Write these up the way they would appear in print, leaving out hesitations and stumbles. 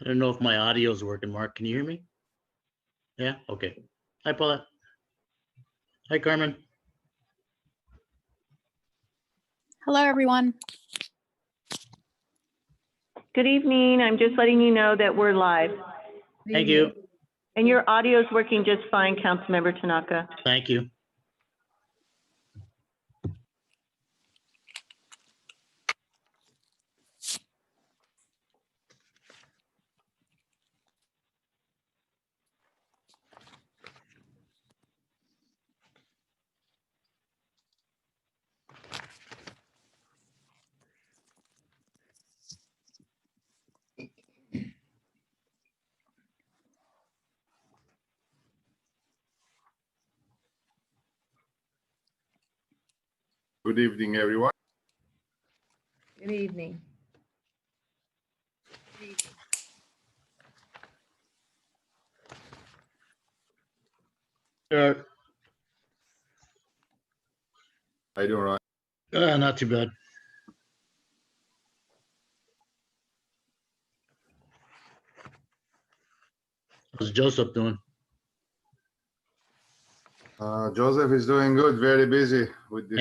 I don't know if my audio is working. Mark, can you hear me? Yeah, okay. Hi, Paulette. Hi, Carmen. Hello, everyone. Good evening. I'm just letting you know that we're live. Thank you. And your audio is working just fine, Councilmember Tanaka. Thank you. Good evening, everyone. Good evening. Uh, How you doing, Ryan? not too bad. How's Joseph doing? Joseph is doing good, very busy with this.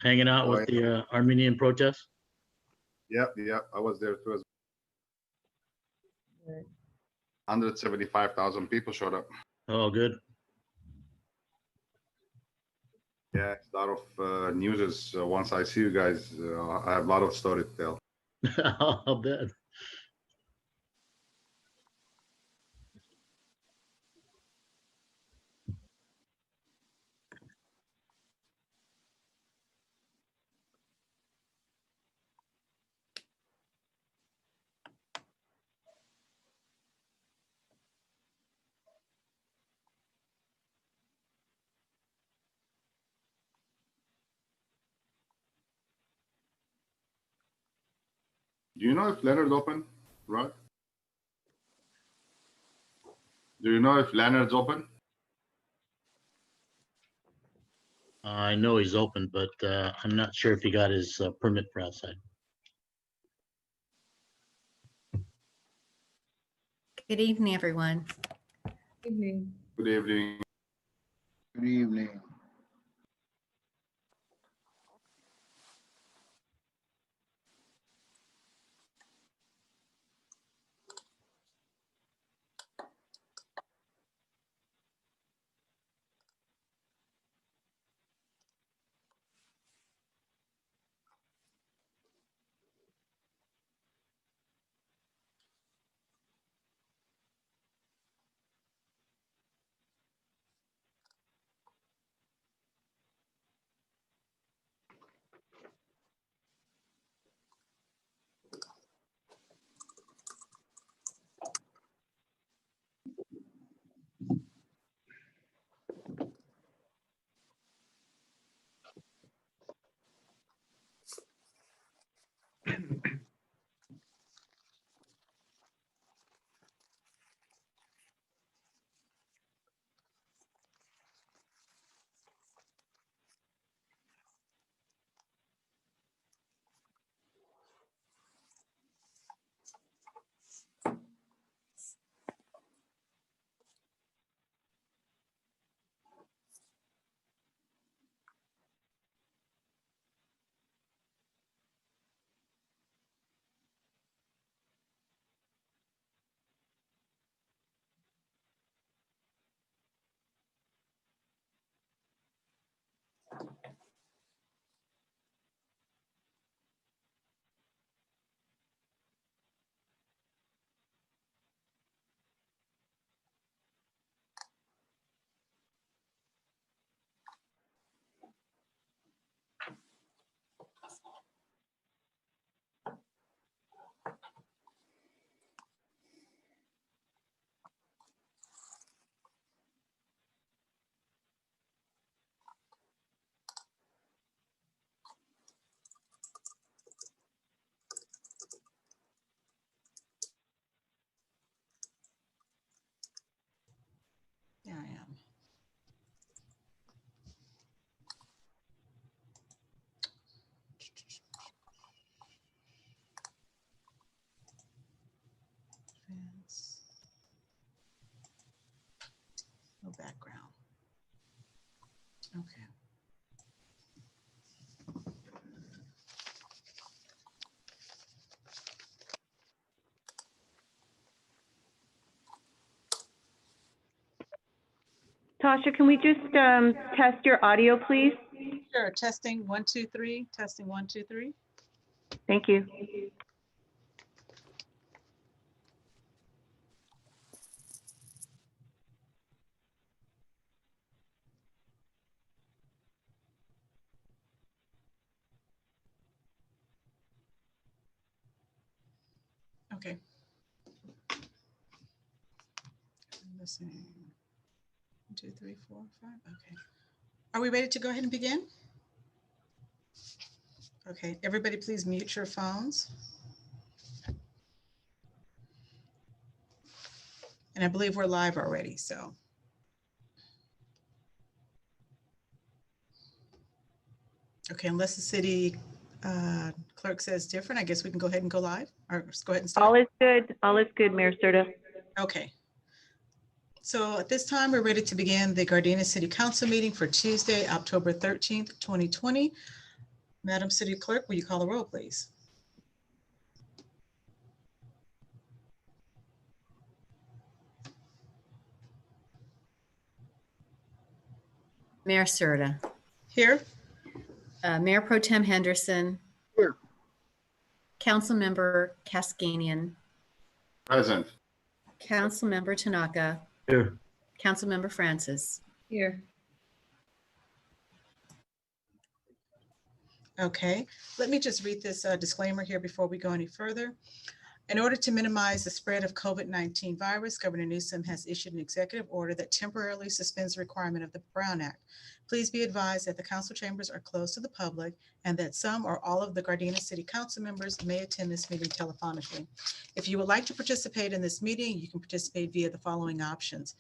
Hanging out with the Armenian protests? Yep, I was there too. Good. 175,000 people showed up. Oh, good. Yeah, it's a lot of news. Once I see you guys, I have a lot of story to tell. I'll bet. Do you know if Leonard's open, right? Do you know if Leonard's open? I know he's open, but I'm not sure if he got his permit for outside. Good evening, everyone. Evening. Good evening. Good evening. No background. Okay. Tasha, can we just test your audio, please? Sure. Testing 1, 2, 3. Testing 1, 2, 3. Thank you. Okay. Listening. 1, 2, 3, 4, 5. Okay. Are we ready to go ahead and begin? Okay. Everybody, please mute your phones. And I believe we're live already, so. Okay, unless the city clerk says different, I guess we can go ahead and go live, or just go ahead and All start. is good. All is good, Mayor Serta. Okay. So at this time, we're ready to begin the Gardena City Council meeting for Tuesday, October 13th, 2020. Madam City Clerk, will you call the roll, please? Mayor Serta, Here. Mayor Pro Tem Henderson, Here. Councilmember Cascanian, Present. Councilmember Tanaka, Here. Councilmember Francis. Here. Okay, let me just read this disclaimer here before we go any further. In order to minimize the spread of COVID-19 virus, Governor Newsom has issued an executive order that temporarily suspends the requirement of the Brown Act. Please be advised that the council chambers are closed to the public and that some or all of the Gardena City Council members may attend this meeting telephonically. If you would like to participate in this meeting, you can participate via the following options.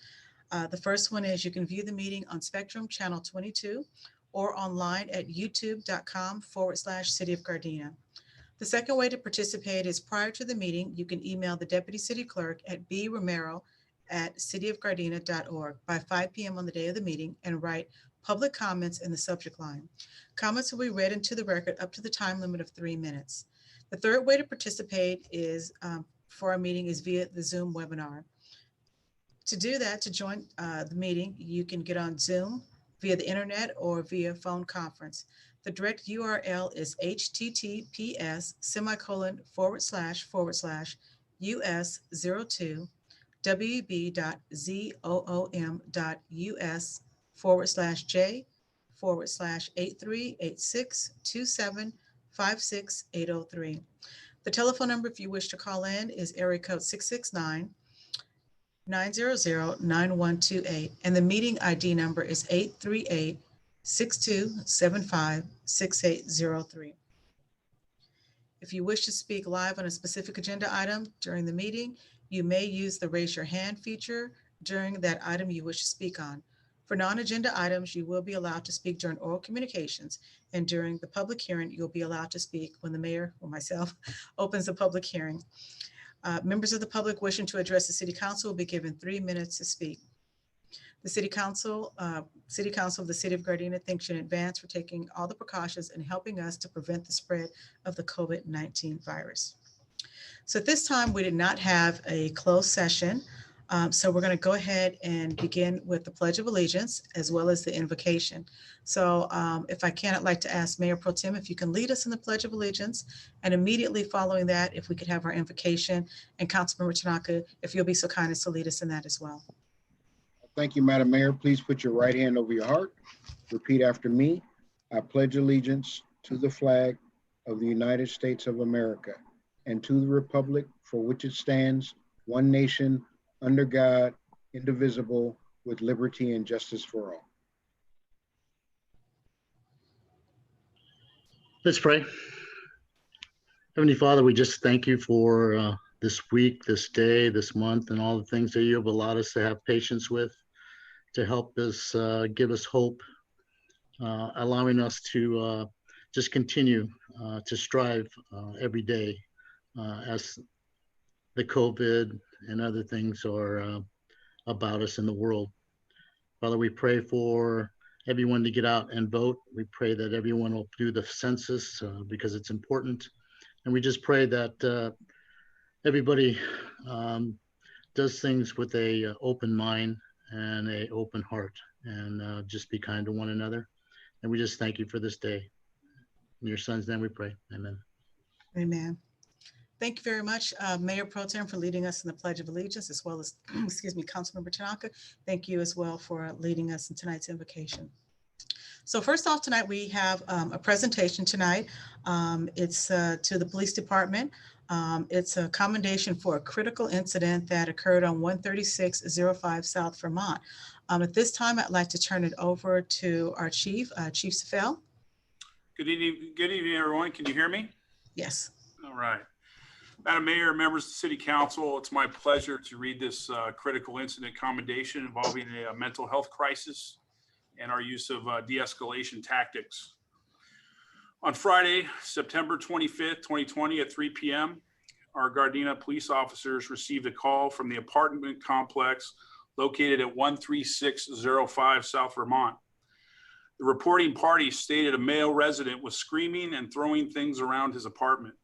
The first one is you can view the meeting on Spectrum Channel 22 or online at youtube.com/City of Gardena. The second way to participate is prior to the meeting, you can email the Deputy City Clerk at bromero@cityofgardena.org by 5 p.m. on the day of the meeting and write public comments in the subject line. Comments will be read into the record up to the time limit of 3 minutes. The third way to participate is for our meeting is via the Zoom webinar. To do that, to join the meeting, you can get on Zoom via the internet or via phone conference. The direct URL is https://web/wzoom.ub.z/wj//83862756-803. The telephone number, if you wish to call in, is area code 669-900-9128, and the meeting ID number is 838-6275-6803. If you wish to speak live on a specific agenda item during the meeting, you may use the raise your hand feature during that item you wish to speak on. For non-agenda items, you will be allowed to speak during oral communications, and during the public hearing, you'll be allowed to speak when the mayor or myself opens the public hearing. Members of the public wishing to address the City Council will be given 3 minutes to speak. The City Council of the City of Gardena thanks you in advance for taking all the precautions and helping us to prevent the spread of the COVID-19 virus. So at this time, we did not have a closed session. So we're going to go ahead and begin with the Pledge of Allegiance as well as the invocation. So if I can, I'd like to ask Mayor Pro Tem if you can lead us in the Pledge of Allegiance, and immediately following that, if we could have our invocation, and Councilmember Tanaka, if you'll be so kind as to lead us in that as well. Thank you, Madam Mayor. Please put your right hand over your heart. Repeat after me. I pledge allegiance to the flag of the United States of America and to the republic for which it stands, one nation, under God, indivisible, with liberty and justice for all. Let's pray. Heavenly Father, we just thank you for this week, this day, this month, and all the things that you have allowed us to have patience with, to help us, give us hope, allowing us to just continue to strive every day as the COVID and other things are about us in the world. Father, we pray for everyone to get out and vote. We pray that everyone will do the census because it's important. And we just pray that everybody does things with a open mind and a open heart, and just be kind to one another. And we just thank you for this day. In your son's name we pray. Amen. Amen. Thank you very much, Mayor Pro Tem, for leading us in the Pledge of Allegiance, as well as, excuse me, Councilmember Tanaka. Thank you as well for leading us in tonight's invocation. So first off, tonight we have a presentation tonight. It's to the police department. It's a commendation for a critical incident that occurred on 13605 South Vermont. At this time, I'd like to turn it over to our chief, Chief Safel. Good evening, everyone. Can you hear me? Yes. All right. Madam Mayor, members of the City Council, it's my pleasure to read this critical incident commendation involving a mental health crisis and our use of de-escalation tactics. On Friday, September 25th, 2020 at 3 p.m., our Gardena police officers received a call from the apartment complex located at 13605 South Vermont. The reporting party stated a male resident was screaming and throwing things around his apartment.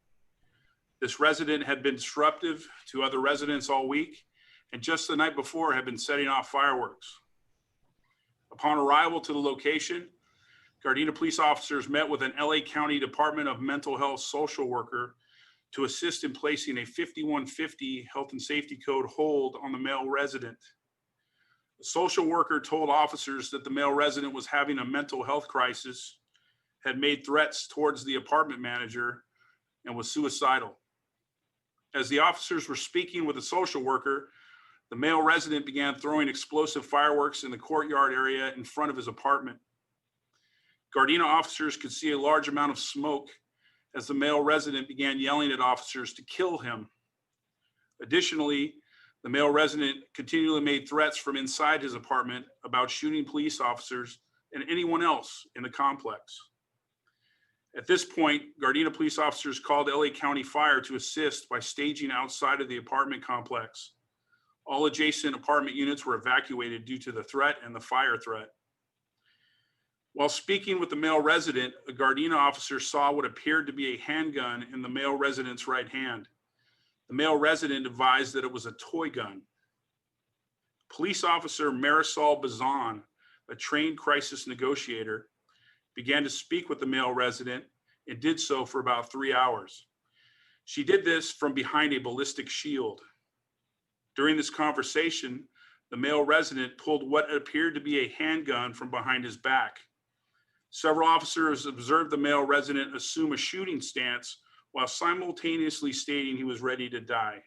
This resident had been disruptive to other residents all week, and just the night before had been setting off fireworks. Upon arrival to the location, Gardena police officers met with an LA County Department of Mental Health social worker to assist in placing a 5150 health and safety code hold on the male resident. The social worker told officers that the male resident was having a mental health crisis, had made threats towards the apartment manager, and was suicidal. As the officers were speaking with the social worker, the male resident began throwing explosive fireworks in the courtyard area in front of his apartment. Gardena officers could see a large amount of smoke as the male resident began yelling at officers to kill him. Additionally, the male resident continually made threats from inside his apartment about shooting police officers and anyone else in the complex. At this point, Gardena police officers called LA County Fire to assist by staging outside of the apartment complex. All adjacent apartment units were evacuated due to the threat and the fire threat. While speaking with the male resident, a Gardena officer saw what appeared to be a handgun in the male resident's right hand. The male resident advised that it was a toy gun. Police officer Marisol Bazan, a trained crisis negotiator, began to speak with the male resident and did so for about 3 hours. She did this from behind a ballistic shield. During this conversation, the male resident pulled what appeared to be a handgun from behind his back. Several officers observed the male resident assume a shooting stance while simultaneously stating he was ready to die.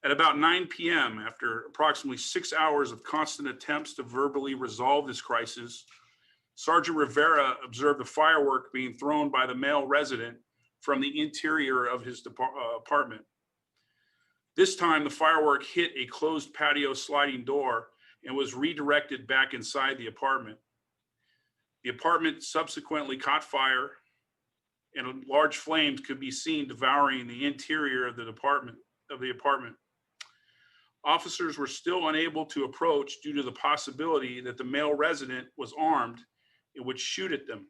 At about 9 p.m., after approximately 6 hours of constant attempts to verbally resolve this crisis, Sergeant Rivera observed a firework being thrown by the male resident from the interior of his apartment. This time, the firework hit a closed patio sliding door and was redirected back inside the apartment. The apartment subsequently caught fire, and large flames could be seen devouring the interior of the apartment. Officers were still unable to approach due to the possibility that the male resident was armed and would shoot at them.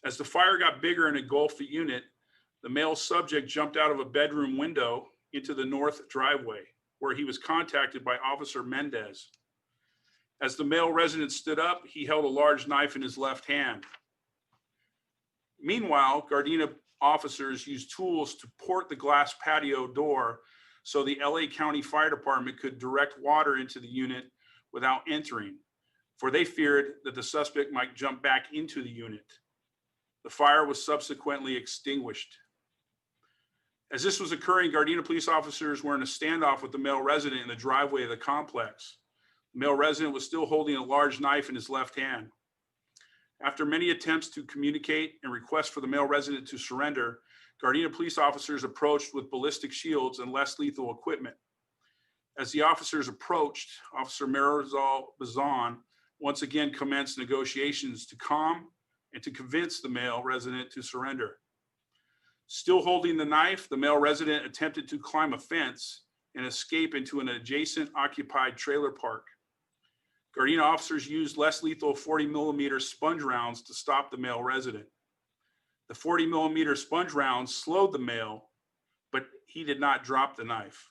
As the fire got bigger and engulfed the unit, the male subject jumped out of a bedroom window into the north driveway, where he was contacted by Officer Mendez. As the male resident stood up, he held a large knife in his left hand. Meanwhile, Gardena officers used tools to port the glass patio door so the LA County Fire Department could direct water into the unit without entering, for they feared that the suspect might jump back into the unit. The fire was subsequently extinguished. As this was occurring, Gardena police officers were in a standoff with the male resident in the driveway of the complex. The male resident was still holding a large knife in his left hand. After many attempts to communicate and request for the male resident to surrender, Gardena police officers approached with ballistic shields and less lethal equipment. As the officers approached, Officer Marisol Bazan once again commenced negotiations to calm and to convince the male resident to surrender. Still holding the knife, the male resident attempted to climb a fence and escape into an adjacent occupied trailer park. Gardena officers used less lethal 40mm sponge rounds to stop the male resident. The 40mm sponge rounds slowed the male, but he did not drop the knife.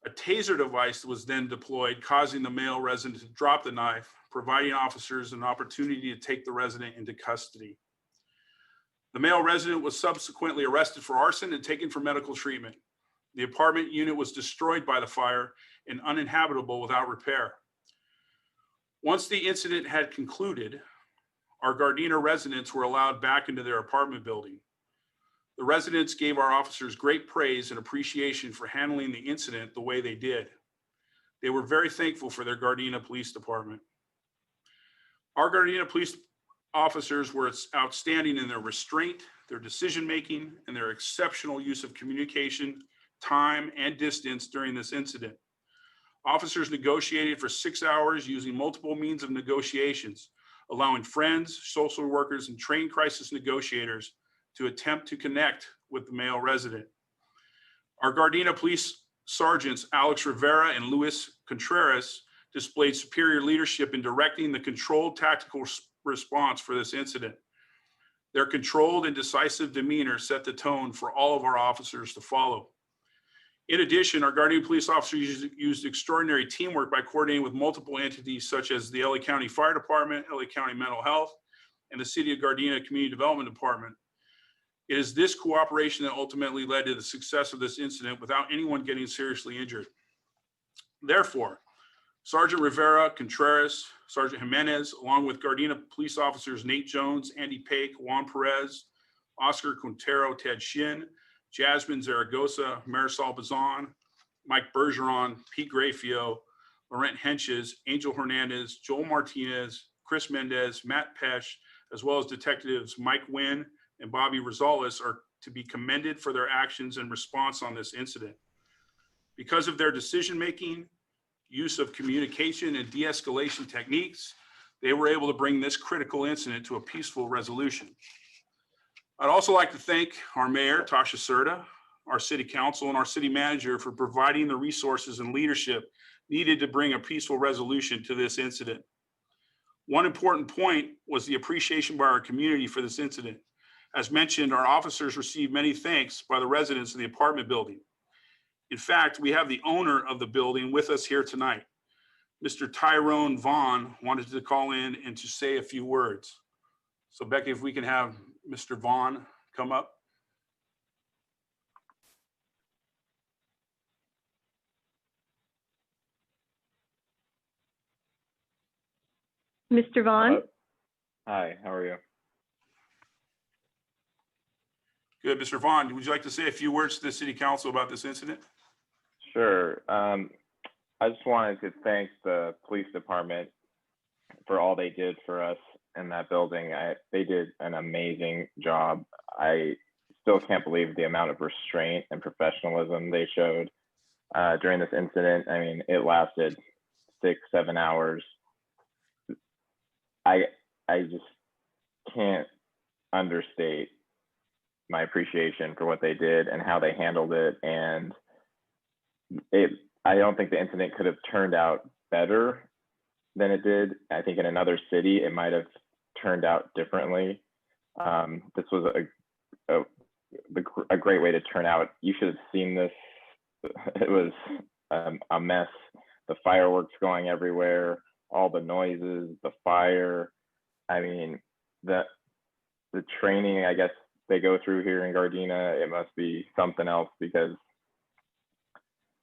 A taser device was then deployed, causing the male resident to drop the knife, providing officers an opportunity to take the resident into custody. The male resident was subsequently arrested for arson and taken for medical treatment. The apartment unit was destroyed by the fire and uninhabitable without repair. Once the incident had concluded, our Gardena residents were allowed back into their apartment building. The residents gave our officers great praise and appreciation for handling the incident the way they did. They were very thankful for their Gardena Police Department. Our Gardena police officers were outstanding in their restraint, their decision-making, and their exceptional use of communication, time, and distance during this incident. Officers negotiated for 6 hours using multiple means of negotiations, allowing friends, social workers, and trained crisis negotiators to attempt to connect with the male resident. Our Gardena police sergeants, Alex Rivera and Luis Contreras, displayed superior leadership in directing the controlled tactical response for this incident. Their controlled and decisive demeanor set the tone for all of our officers to follow. In addition, our Gardena police officers used extraordinary teamwork by coordinating with multiple entities such as the LA County Fire Department, LA County Mental Health, and the City of Gardena Community Development Department. It is this cooperation that ultimately led to the success of this incident without anyone getting seriously injured. Therefore, Sergeant Rivera, Contreras, Sergeant Jimenez, along with Gardena police officers Nate Jones, Andy Paik, Juan Perez, Oscar Quintero, Ted Shin, Jasmine Zaragoza, Marisol Bazan, Mike Bergeron, Pete Grafio, Laurent Henches, Angel Hernandez, Joel Martinez, Chris Mendez, Matt Pesh, as well as detectives Mike Wynn and Bobby Rosales are to be commended for their actions and response on this incident. Because of their decision-making, use of communication and de-escalation techniques, they were able to bring this critical incident to a peaceful resolution. I'd also like to thank our mayor, Tasha Serta, our city council, and our city manager for providing the resources and leadership needed to bring a peaceful resolution to this incident. One important point was the appreciation by our community for this incident. As mentioned, our officers received many thanks by the residents of the apartment building. In fact, we have the owner of the building with us here tonight. Mr. Tyrone Vaughn wanted to call in and to say a few words. So Becky, if we can have Mr. Vaughn come up. Mr. Vaughn? Hello. Hi, how are you? Good, Mr. Vaughn, would you like to say a few words to the city council about this incident? Sure. I just wanted to thank the police department for all they did for us in that building. They did an amazing job. I still can't believe the amount of restraint and professionalism they showed during this incident. I mean, it lasted 6-7 hours. I just can't understate my appreciation for what they did and how they handled it. And I don't think the incident could have turned out better than it did. I think in another city, it might have turned out differently. This was a great way to turn out. You should have seen this. It was a mess. The fireworks going everywhere, all the noises, the fire. I mean, the training, I guess, they go through here in Gardena, it must be something else because,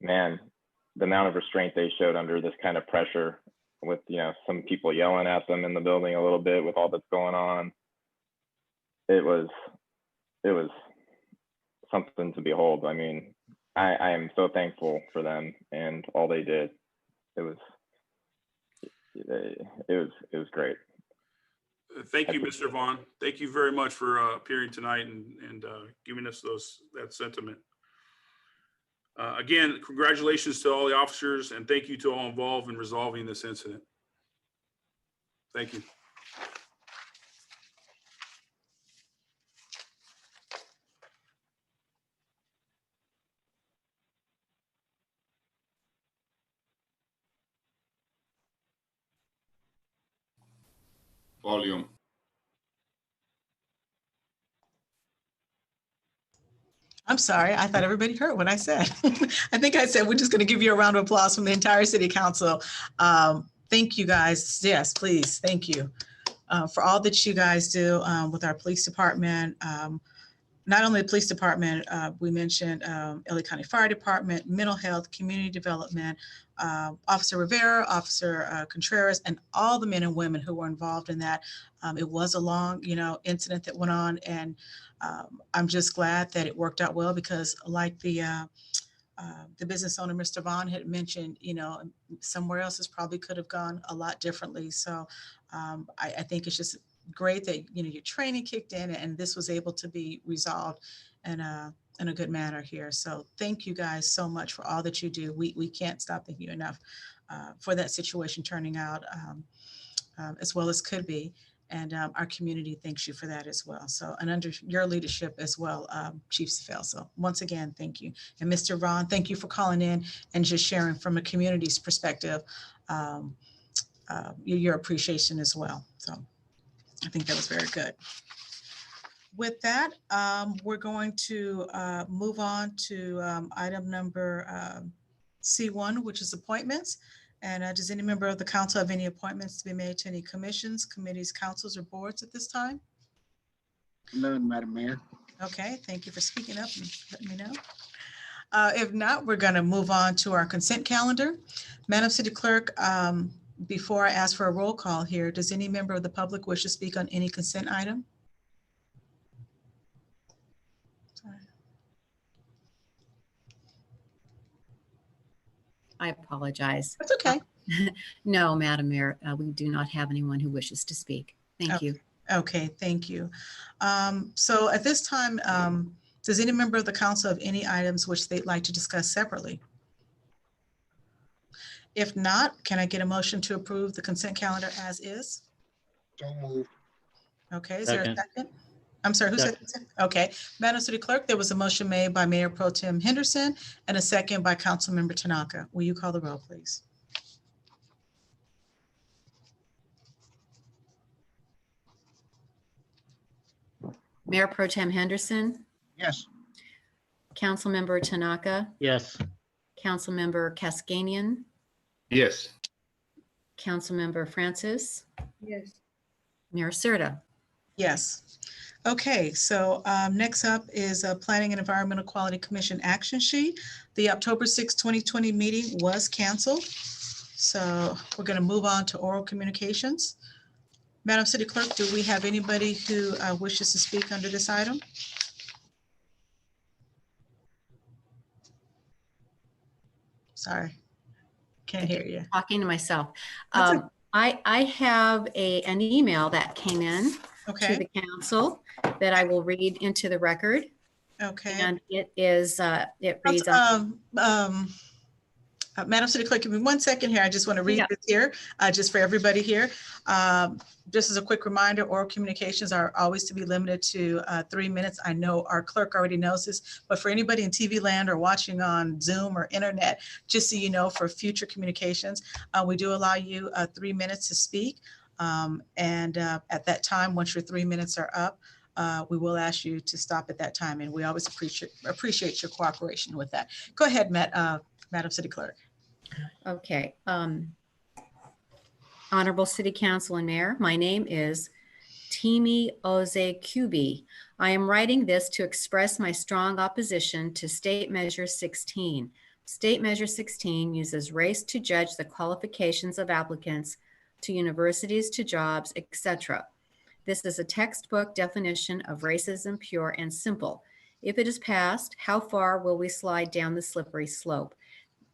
man, the amount of restraint they showed under this kind of pressure with, some people yelling at them in the building a little bit with all that's going on. It was something to behold. I mean, I am so thankful for them and all they did. It was great. Thank you, Mr. Vaughn. Thank you very much for appearing tonight and giving us that sentiment. Again, congratulations to all the officers and thank you to all involved in resolving this incident. Thank you. volume. I'm sorry, I thought everybody heard what I said. I think I said we're just going to give you a round of applause from the entire city council. Thank you, guys. Yes, please. Thank you for all that you guys do with our police department. Not only the police department, we mentioned LA County Fire Department, mental health, community development, Officer Rivera, Officer Contreras, and all the men and women who were involved in that. It was a long, incident that went on, and I'm just glad that it worked out well because, like the business owner, Mr. Vaughn, had mentioned, somewhere else this probably could have gone a lot differently. So I think it's just great that your training kicked in and this was able to be resolved in a good manner here. So thank you guys so much for all that you do. We can't stop thanking you enough for that situation turning out as well as could be. And our community thanks you for that as well. So, and under your leadership as well, Chief Safel. So once again, thank you. And Mr. Ron, thank you for calling in and just sharing from a community's perspective, your appreciation as well. So I think that was very good. With that, we're going to move on to item number C1, which is appointments. And does any member of the council have any appointments to be made to any commissions, committees, councils, or boards at this time? None, Madam Mayor. Okay, thank you for speaking up and letting me know. If not, we're going to move on to our consent calendar. Madam City Clerk, before I ask for a roll call here, does any member of the public wish to speak on any consent item? Sorry. I apologize. That's okay. No, Madam Mayor, we do not have anyone who wishes to speak. Thank you. Okay, thank you. So at this time, does any member of the council have any items which they'd like to discuss separately? If not, can I get a motion to approve the consent calendar as is? So moved. Okay, is there a Second. second? I'm sorry, who said? Okay, Madam City Clerk, there was a motion made by Mayor Pro Tem Henderson and a second by Councilmember Tanaka. Will you call the roll, please? Mayor Pro Tem Henderson, Yes. Councilmember Tanaka, Yes. Councilmember Cascanian, Yes. Councilmember Francis, Yes. Mayor Serta. Yes. Okay, so next up is a Planning and Environmental Quality Commission action sheet. The October 6, 2020 meeting was canceled. So we're going to move on to oral communications. Madam City Clerk, do we have anybody who wishes to speak under this item? Sorry, can't hear you. Talking to myself. That's okay. I have an email that came in to Okay, the council that I will read into the record. okay. And it is, it reads, Madam City Clerk, give me 1 second here. I just want to read Yeah. this here, just for everybody here. Just as a quick reminder, oral communications are always to be limited to 3 minutes. I know our clerk already knows this, but for anybody in TV land or watching on Zoom or internet, just so you know, for future communications, we do allow you 3 minutes to speak. And at that time, once your 3 minutes are up, we will ask you to stop at that time. And we always appreciate your cooperation with that. Go ahead, Madam City Clerk. okay. Honorable City Council and Mayor, my name is Timi Oze Kubi. I am writing this to express my strong opposition to State Measure 16. State Measure 16 uses race to judge the qualifications of applicants to universities, to jobs, etc. This is a textbook definition of racism, pure and simple. If it is passed, how far will we slide down the slippery slope,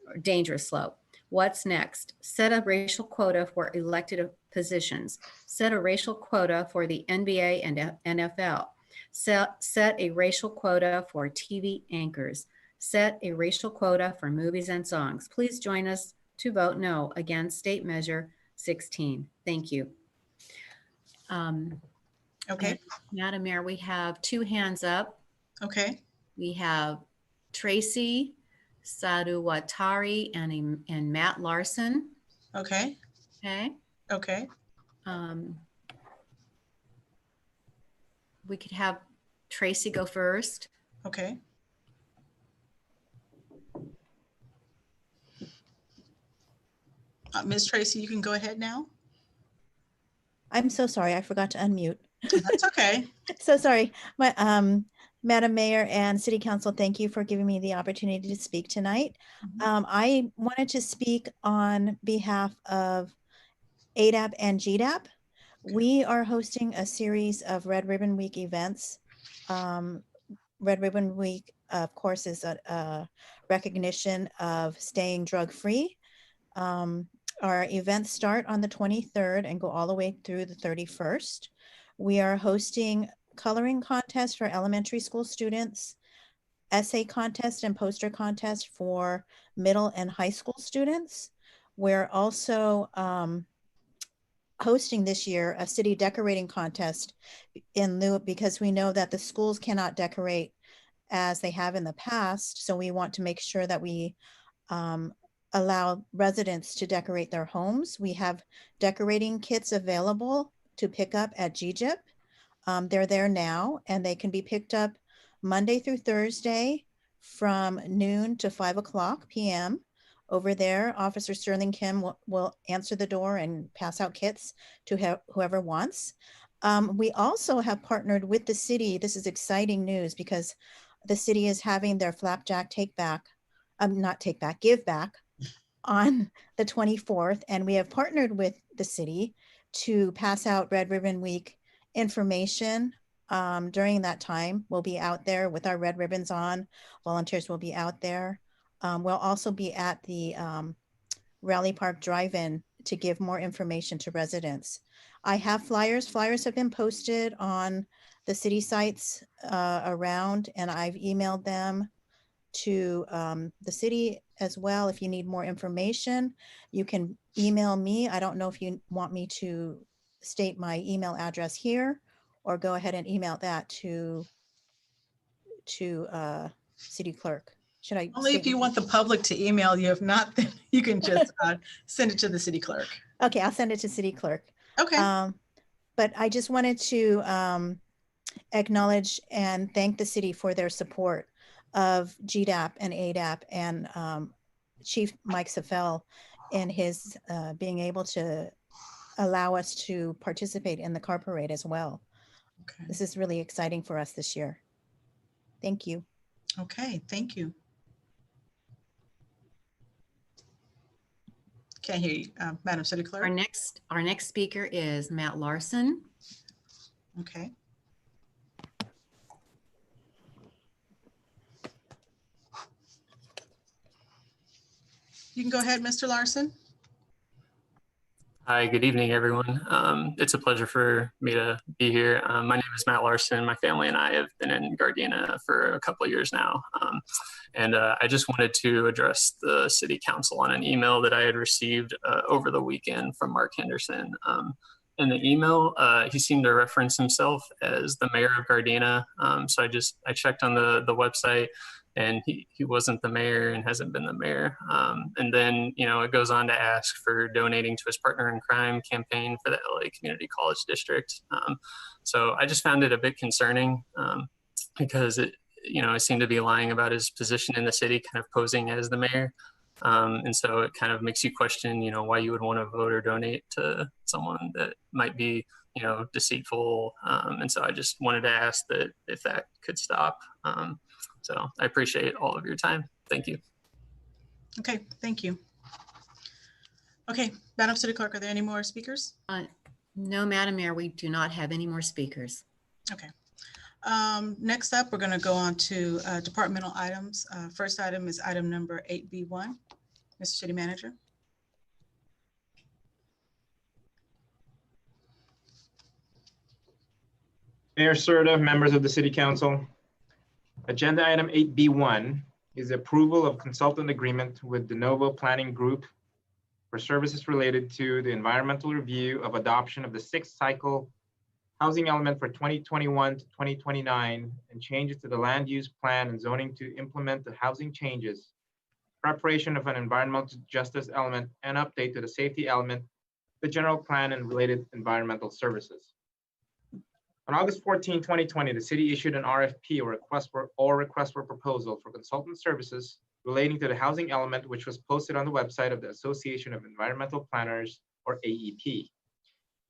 or dangerous slope? What's next? Set a racial quota for elected positions. Set a racial quota for the NBA and NFL. Set a racial quota for TV anchors. Set a racial quota for movies and songs. Please join us to vote no against State Measure 16. Thank you. Okay, Madam Mayor, we have 2 hands up. okay, We have Tracy Saduwatari and Matt Larson. okay, Okay. okay. we could have Tracy go first. Okay. Ms. Tracy, you can go ahead now. I'm so sorry. I forgot to unmute. That's okay. So sorry. Madam Mayor and City Council, thank you for giving me the opportunity to speak tonight. I wanted to speak on behalf of ADAP and GDAP. We are hosting a series of Red Ribbon Week events. Red Ribbon Week, of course, is a recognition of staying drug-free. Our events start on the 23rd and go all the way through the 31st. We are hosting coloring contests for elementary school students, essay contest and poster contest for middle and high school students. We're also hosting this year a city decorating contest in lieu, because we know that the schools cannot decorate as they have in the past. So we want to make sure that we allow residents to decorate their homes. We have decorating kits available to pick up at GGIP. They're there now, and they can be picked up Monday through Thursday from noon to 5:00 p.m. Over there, Officer Sterling Kim will answer the door and pass out kits to whoever wants. We also have partnered with the city. This is exciting news because the city is having their flapjack give back on the 24th. And we have partnered with the city to pass out Red Ribbon Week information during that time. We'll be out there with our red ribbons on. Volunteers will be out there. We'll also be at the Raleigh Park Drive-In to give more information to residents. I have flyers. Flyers have been posted on the city sites around, and I've emailed them to the city as well. If you need more information, you can email me. I don't know if you want me to state my email address here, or go ahead and email that to city clerk. Should I? Only if you want the public to email you. If not, then you can just send it to the city clerk. Okay, I'll send it to city clerk. Okay. But I just wanted to acknowledge and thank the city for their support of GDAP and ADAP and Chief Mike Safel in his being able to allow us to participate in the car parade as well. Okay. This is really exciting for us this year. Thank you. Okay, thank you. Can't hear you, Madam City Clerk. Our next speaker is Matt Larson. Okay. You can go ahead, Mr. Larson. Hi, good evening, everyone. It's a pleasure for me to be here. My name is Matt Larson. My family and I have been in Gardena for a couple of years now. And I just wanted to address the city council on an email that I had received over the weekend from Mark Henderson. In the email, he seemed to reference himself as the mayor of Gardena. So I checked on the website, and he wasn't the mayor and hasn't been the mayor. And then, it goes on to ask for donating to his partner in crime campaign for the LA Community College District. So I just found it a bit concerning because it seemed to be lying about his position in the city, kind of posing as the mayor. And so it kind of makes you question, why you would want to vote or donate to someone that might be, deceitful. And so I just wanted to ask that if that could stop. So I appreciate all of your time. Thank you. Okay, thank you. Okay, Madam City Clerk, are there any more speakers? No, Madam Mayor, we do not have any more speakers. Okay. Next up, we're going to go on to departmental items. First item is item number 8B1. Mr. City Manager. Mayor Serta, members of the City Council. Agenda item 8B1 is approval of consultant agreement with De Novo Planning Group for services related to the environmental review of adoption of the 6th cycle housing element for 2021 to 2029 and changes to the land use plan and zoning to implement the housing changes, preparation of an environmental justice element, and update to the safety element, the general plan and related environmental services. On August 14, 2020, the city issued an RFP, or request for proposal for consultant services relating to the housing element, which was posted on the website of the Association of Environmental Planners, or AEP.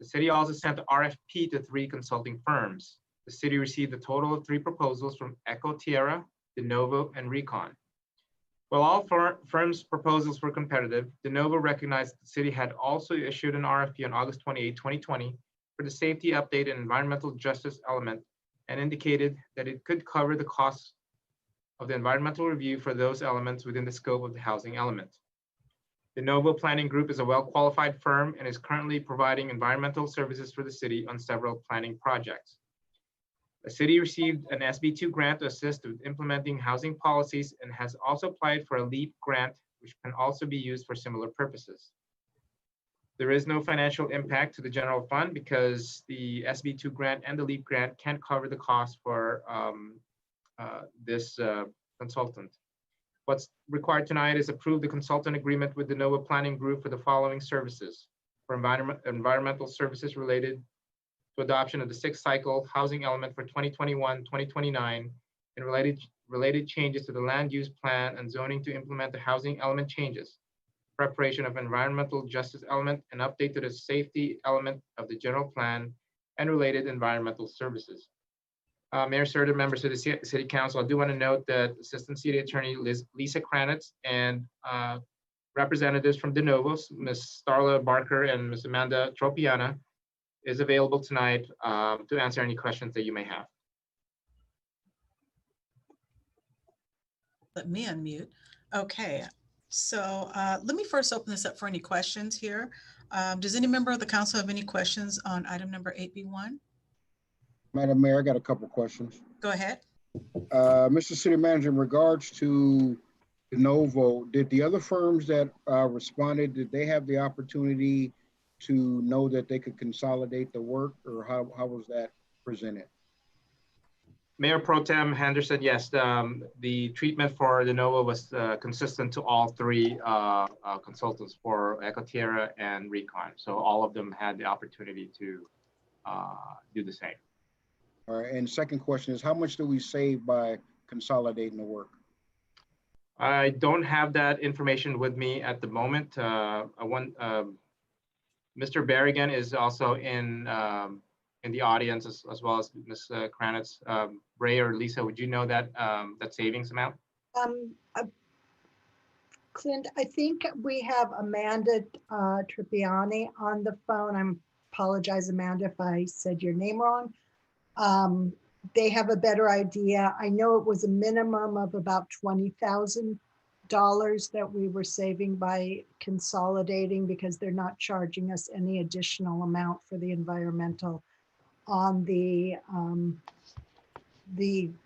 The city also sent the RFP to 3 consulting firms. The city received a total of 3 proposals from Eco Tierra, De Novo, and Recon. While all firms' proposals were competitive, De Novo recognized the city had also issued an RFP on August 28, 2020 for the safety update and environmental justice element, and indicated that it could cover the costs of the environmental review for those elements within the scope of the housing element. The Novo Planning Group is a well-qualified firm and is currently providing environmental services for the city on several planning projects. The city received an SB2 grant to assist with implementing housing policies and has also applied for a LEAP grant, which can also be used for similar purposes. There is no financial impact to the general fund because the SB2 grant and the LEAP grant can't cover the cost for this consultant. What's required tonight is approve the consultant agreement with the Novo Planning Group for the following services: for environmental services related to adoption of the 6th cycle housing element for 2021-2029, and related changes to the land use plan and zoning to implement the housing element changes, preparation of environmental justice element, and update to the safety element of the general plan and related environmental services. Mayor Serta, members of the City Council, I do want to note that Assistant City Attorney Lisa Kranitz and representatives from De Novos, Ms. Starla Barker and Ms. Amanda Tropiana, is available tonight to answer any questions that you may have. Let me unmute. Okay, so let me first open this up for any questions here. Does any member of the council have any questions on item number 8B1? Madam Mayor, I got a couple questions. Go ahead. Mr. City Manager, in regards to De Novo, did the other firms that responded, did they have the opportunity to know that they could consolidate the work, or how was that presented? Mayor Pro Tem Henderson, yes, the treatment for De Novo was consistent to all 3 consultants for Eco Tierra and Recon. So all of them had the opportunity to do the same. All right, and second question is, how much do we save by consolidating the work? I don't have that information with me at the moment. Mr. Berrigan is also in the audience, as well as Ms. Kranitz. Ray or Lisa, would you know that that savings amount? Clint, I think we have Amanda Trippiani on the phone. I apologize, Amanda, if I said your name wrong. They have a better idea. I know it was a minimum of about $20,000 that we were saving by consolidating, because they're not charging us any additional amount for the environmental on the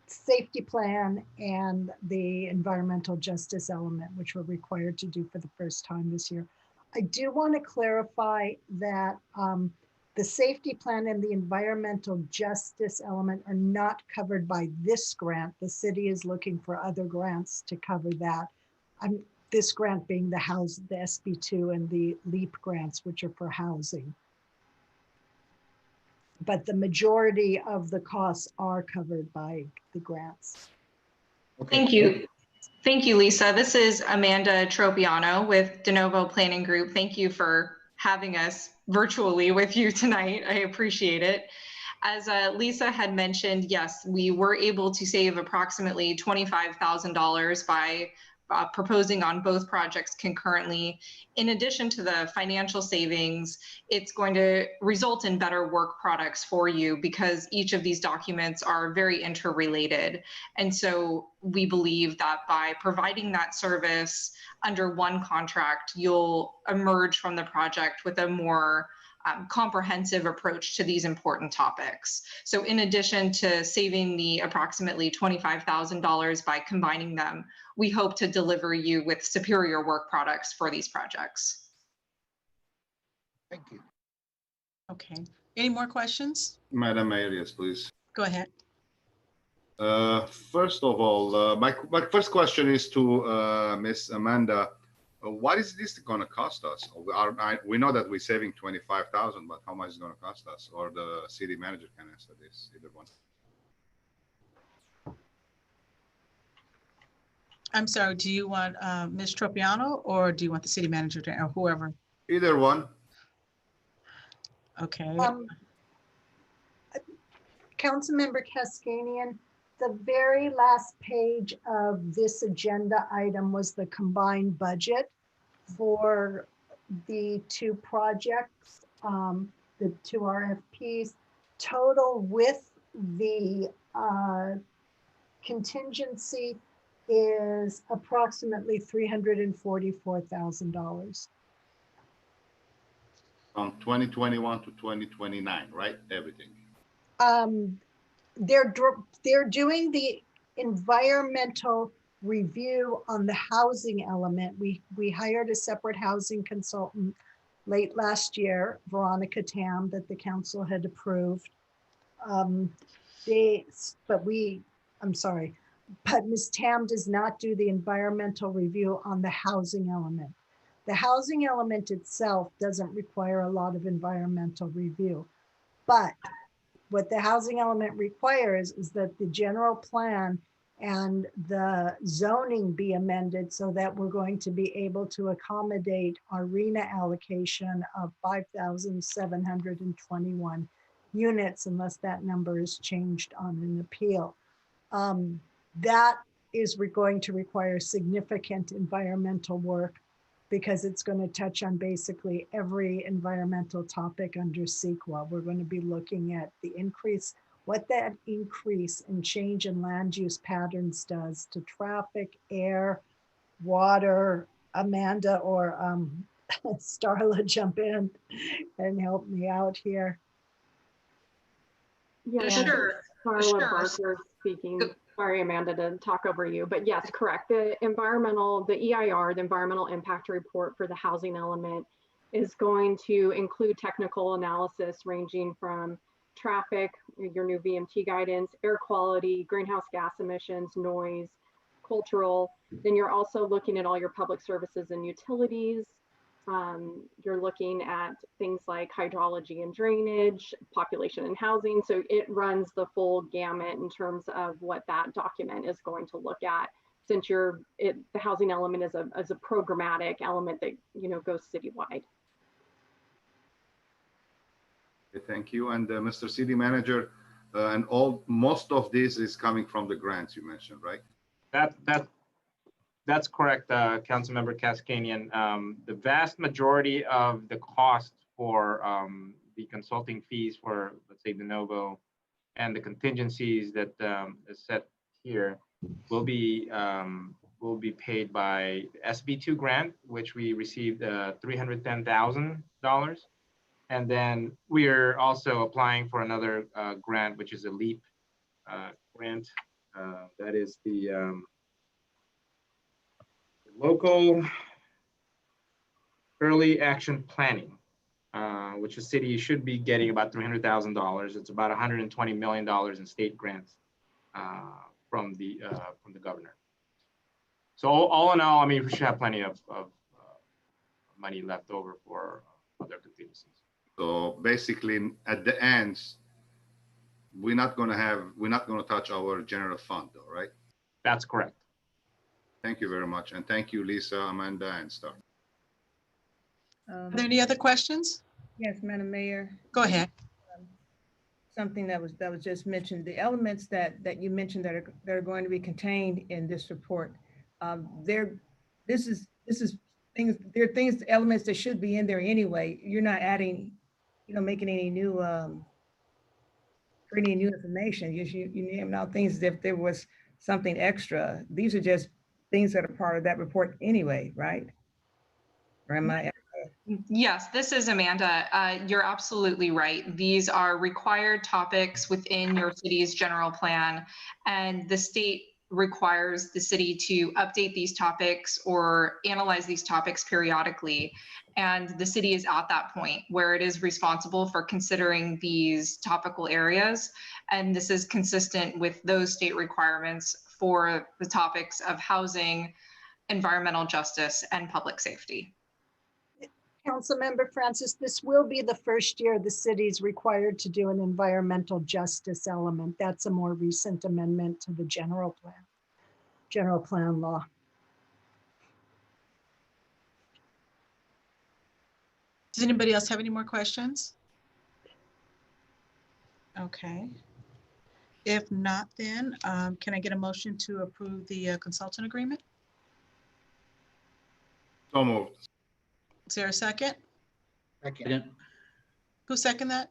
safety plan and the environmental justice element, which we're required to do for the first time this year. I do want to clarify that the safety plan and the environmental justice element are not covered by this grant. The city is looking for other grants to cover that. This grant being the SB2 and the LEAP grants, which are for housing. But the majority of the costs are covered by the grants. Okay. Thank you. Thank you, Lisa. This is Amanda Tropiano with De Novo Planning Group. Thank you for having us virtually with you tonight. I appreciate it. As Lisa had mentioned, yes, we were able to save approximately $25,000 by proposing on both projects concurrently. In addition to the financial savings, it's going to result in better work products for you because each of these documents are very interrelated. And so we believe that by providing that service under one contract, you'll emerge from the project with a more comprehensive approach to these important topics. So in addition to saving the approximately $25,000 by combining them, we hope to deliver you with superior work products for these projects. Thank you. Okay, any more questions? Madam Mayor, yes, please. Go ahead. First of all, my first question is to Ms. Amanda. What is this going to cost us? We know that we're saving 25,000, but how much is it going to cost us? Or the city manager can answer this, either one. I'm sorry, do you want Ms. Tropiano or do you want the city manager to, or whoever? Either one. Okay. Councilmember Cascanian, the very last page of this agenda item was the combined budget for the two projects, the two RFPs. Total with the contingency is approximately $344,000. From 2021 to 2029, right? Everything. They're doing the environmental review on the housing element. We hired a separate housing consultant late last year, Veronica Tam, that the council had approved. But Ms. Tam does not do the environmental review on the housing element. The housing element itself doesn't require a lot of environmental review, but what the housing element requires is that the general plan and the zoning be amended so that we're going to be able to accommodate our RENA allocation of 5,721 units unless that number is changed on an appeal. That is going to require significant environmental work because it's going to touch on basically every environmental topic under CEQA. We're going to be looking at the increase, what that increase in change in land use patterns does to traffic, air, water. Amanda or Starla, jump in and help me out here. Yeah, Sure. Starla Barker speaking. Sorry, Amanda, to talk over you, but yes, correct. The EIR, the environmental impact report for the housing element, is going to include technical analysis ranging from traffic, your new VMT guidance, air quality, greenhouse gas emissions, noise, cultural. Then you're also looking at all your public services and utilities. You're looking at things like hydrology and drainage, population and housing. So it runs the full gamut in terms of what that document is going to look at. Since the housing element is a programmatic element that goes citywide. Thank you. And Mr. City Manager, and most of this is coming from the grants you mentioned, right? That's correct, Councilmember Cascanian. The vast majority of the cost for the consulting fees for, let's say, de novo and the contingencies that is set here will be paid by the SB2 grant, which we received $310,000. And then we are also applying for another grant, which is a LEAP grant. That is the local early action planning, which the city should be getting about $300,000. It's about $120 million in state grants from the governor. So all in all, I mean, we should have plenty of money left over for other contingencies. So basically, at the end, we're not going to touch our general fund, though, right? That's correct. Thank you very much. And thank you, Lisa, Amanda, and Star. Are there any other questions? Yes, Madam Mayor. Go ahead. Something that was just mentioned, the elements that you mentioned that are going to be contained in this report. Elements that should be in there anyway. You're not adding, making any new information. You name out things as if there was something extra. These are just things that are part of that report anyway, right? Or am I? Yes, this is Amanda. You're absolutely right. These are required topics within your city's general plan, and the state requires the city to update these topics or analyze these topics periodically. And the city is at that point where it is responsible for considering these topical areas. And this is consistent with those state requirements for the topics of housing, environmental justice, and public safety. Councilmember Francis, this will be the first year the city's required to do an environmental justice element. That's a more recent amendment to the general plan law. Does anybody else have any more questions? Okay. If not, then can I get a motion to approve the consultant agreement? So moved. Is there a second? Second. Who seconded that?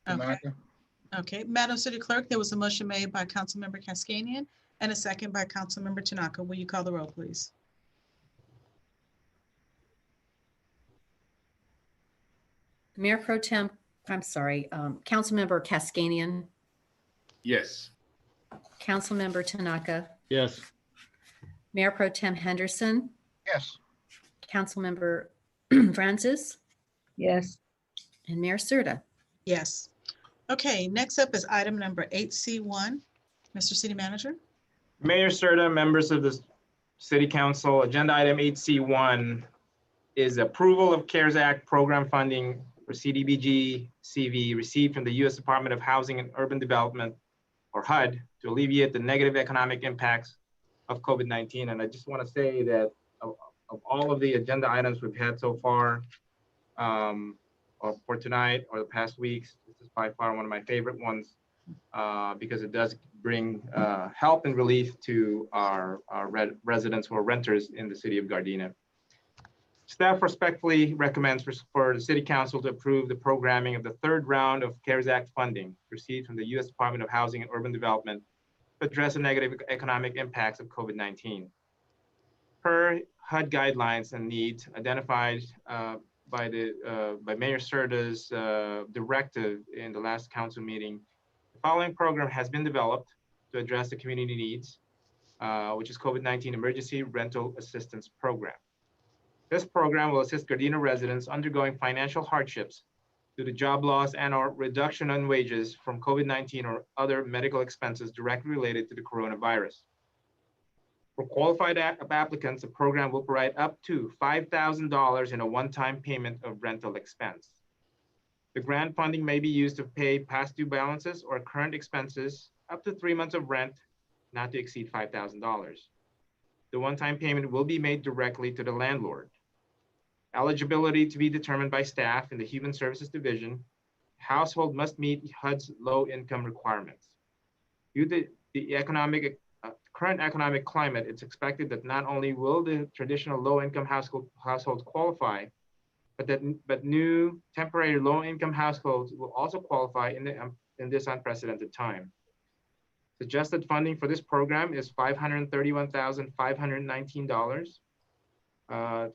Okay. Tanaka? Okay, Madam City Clerk, there was a motion made by Councilmember Cascanian and a second by Councilmember Tanaka. Will you call the roll, please? Mayor Pro Tem, I'm sorry, Councilmember Cascanian, Yes. Councilmember Tanaka, Yes. Mayor Pro Tem Henderson, Yes. Councilmember Francis, Yes. and Mayor Serta. Yes. Okay, next up is item number 8C1. Mr. City Manager. Mayor Serta, members of the City Council, agenda item 8C1 is approval of CARES Act program funding for CDBG CV received from the U.S. Department of Housing and Urban Development, or HUD, to alleviate the negative economic impacts of COVID-19. And I just want to say that of all of the agenda items we've had so far, or for tonight or the past weeks, this is by far one of my favorite ones because it does bring help and relief to our residents who are renters in the city of Gardena. Staff respectfully recommends for the City Council to approve the programming of the third round of CARES Act funding received from the U.S. Department of Housing and Urban Development to address the negative economic impacts of COVID-19. Per HUD guidelines and needs identified by Mayor Serta's directive in the last council meeting, the following program has been developed to address the community needs, which is COVID-19 Emergency Rental Assistance Program. This program will assist Gardena residents undergoing financial hardships due to job loss and/or reduction in wages from COVID-19 or other medical expenses directly related to the coronavirus. For qualified applicants, the program will provide up to $5,000 in a one-time payment of rental expense. The grant funding may be used to pay past due balances or current expenses up to 3 months of rent, not to exceed $5,000. The one-time payment will be made directly to the landlord. Eligibility to be determined by staff in the Human Services Division. Household must meet HUD's low-income requirements. Due to the current economic climate, it's expected that not only will the traditional low-income households qualify, but new temporary low-income households will also qualify in this unprecedented time. Suggested funding for this program is $531,519.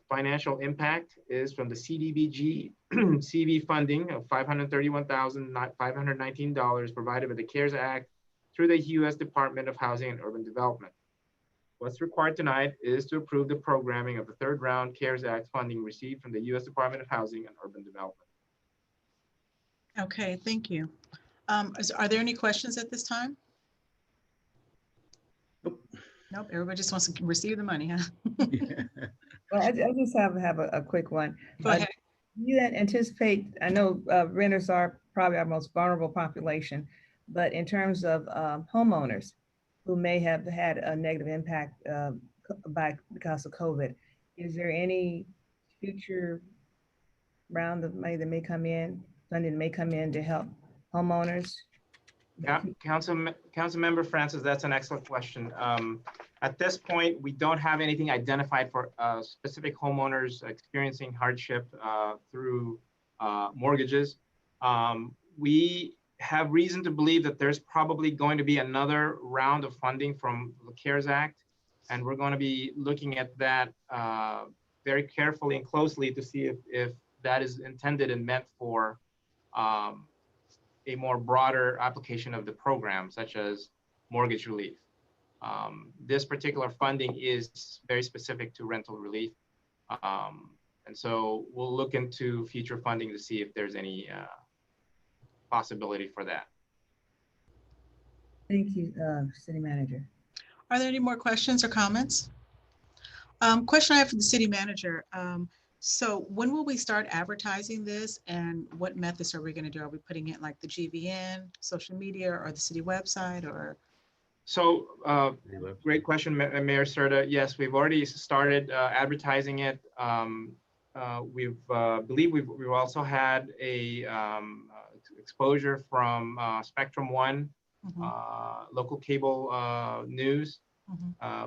Financial impact is from the CDBG CV funding of $531,519 provided by the CARES Act through the U.S. Department of Housing and Urban Development. What's required tonight is to approve the programming of the third round CARES Act funding received from the U.S. Department of Housing and Urban Development. Okay, thank you. Are there any questions at this time? Nope, everybody just wants to receive the money, huh? Well, I just have a quick one. Go ahead. You anticipate, I know renters are probably our most vulnerable population, but in terms of homeowners who may have had a negative impact because of COVID, is there any future round of money that may come in, funding that may come in to help homeowners? Yeah, Councilmember Francis, that's an excellent question. At this point, we don't have anything identified for specific homeowners experiencing hardship through mortgages. We have reason to believe that there's probably going to be another round of funding from the CARES Act, and we're going to be looking at that very carefully and closely to see if that is intended and meant for a more broader application of the program, such as mortgage relief. This particular funding is very specific to rental relief. And so we'll look into future funding to see if there's any possibility for that. Thank you, City Manager. Are there any more questions or comments? Question I have for the city manager. So when will we start advertising this, and what methods are we going to do? Are we putting it like the GVN, social media, or the city website, or? So great question, Mayor Serta. Yes, we've already started advertising it. We've also had a exposure from Spectrum One, local cable news.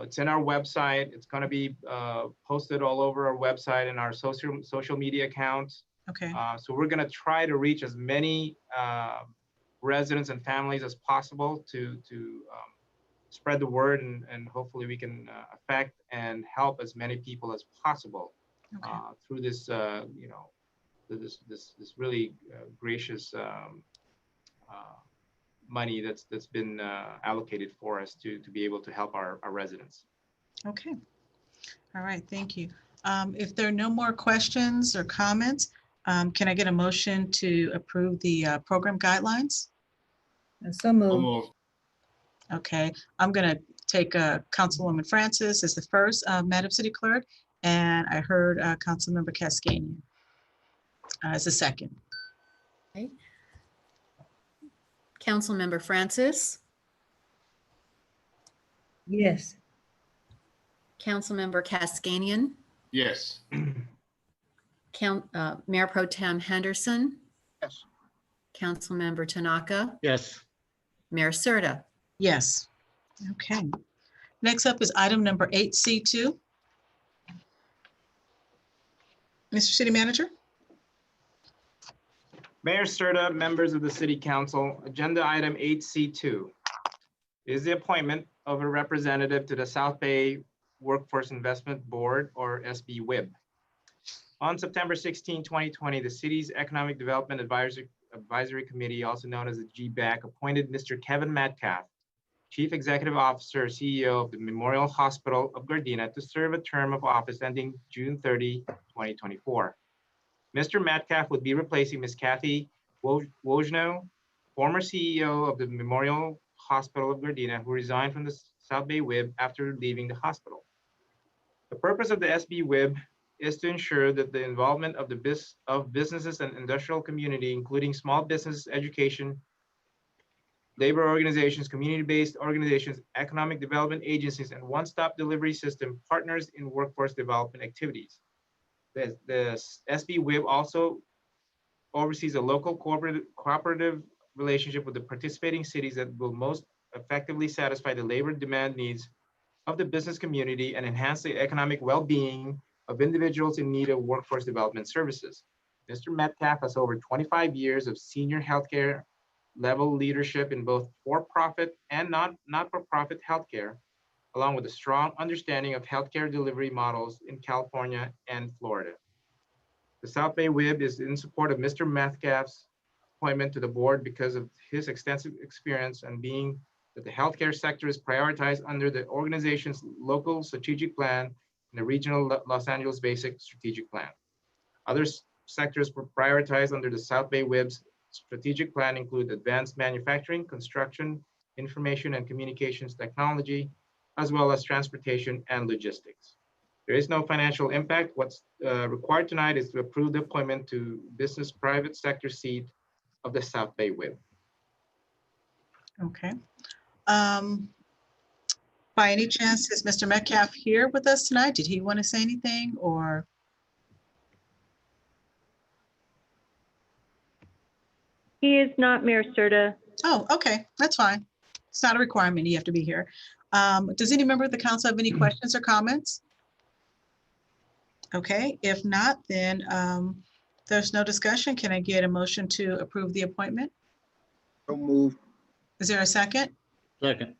It's in our website. It's going to be posted all over our website and our social media accounts. Okay. So we're going to try to reach as many residents and families as possible to spread the word, and hopefully we can affect and help as many people as possible through this, this really gracious money that's been allocated for us to be able to help our residents. Okay. All right. Thank you. If there are no more questions or comments, can I get a motion to approve the program guidelines? So moved. Okay. I'm going to take Councilwoman Francis as the first, Madam City Clerk, and I heard Councilmember Cascanian as the second. Okay. Councilmember Francis, Yes. Councilmember Cascanian, Yes. Mayor Pro Tem Henderson, Yes. Councilmember Tanaka, Yes. Mayor Serta. Yes. Okay. Next up is item number 8C2. Mr. City Manager. Mayor Serta, members of the City Council, agenda item 8C2 is the appointment of a representative to the South Bay Workforce Investment Board, or SBWIB. On September 16, 2020, the city's Economic Development Advisory Committee, also known as the GBAC, appointed Mr. Kevin Metcalf, Chief Executive Officer, CEO of the Memorial Hospital of Gardena, to serve a term of office ending June 30, 2024. Mr. Metcalf would be replacing Ms. Kathy Wojno, former CEO of the Memorial Hospital of Gardena, who resigned from the South Bay WIB after leaving the hospital. The purpose of the SB WIB is to ensure that the involvement of businesses and industrial community, including small business, education, labor organizations, community-based organizations, economic development agencies, and one-stop delivery system partners in workforce development activities. The SB WIB also oversees a local cooperative relationship with the participating cities that will most effectively satisfy the labor demand needs of the business community and enhance the economic well-being of individuals in need of workforce development services. Mr. Metcalf has over 25 years of senior healthcare level leadership in both for-profit and not-for-profit healthcare, along with a strong understanding of healthcare delivery models in California and Florida. The South Bay WIB is in support of Mr. Metcalf's appointment to the board because of his extensive experience and being that the healthcare sector is prioritized under the organization's local strategic plan and the regional Los Angeles Basic Strategic Plan. Other sectors prioritized under the South Bay WIB's strategic plan include advanced manufacturing, construction, information and communications technology, as well as transportation and logistics. There is no financial impact. What's required tonight is to approve the appointment to business private sector seat of the South Bay WIB. Okay. By any chance, is Mr. Metcalf here with us tonight? Did he want to say anything, or? He is not, Mayor Serta. Oh, okay, that's fine. It's not a requirement. You have to be here. Does any member of the council have any questions or comments? Okay, if not, then there's no discussion. Can I get a motion to approve the appointment? So moved. Is there a second? Second.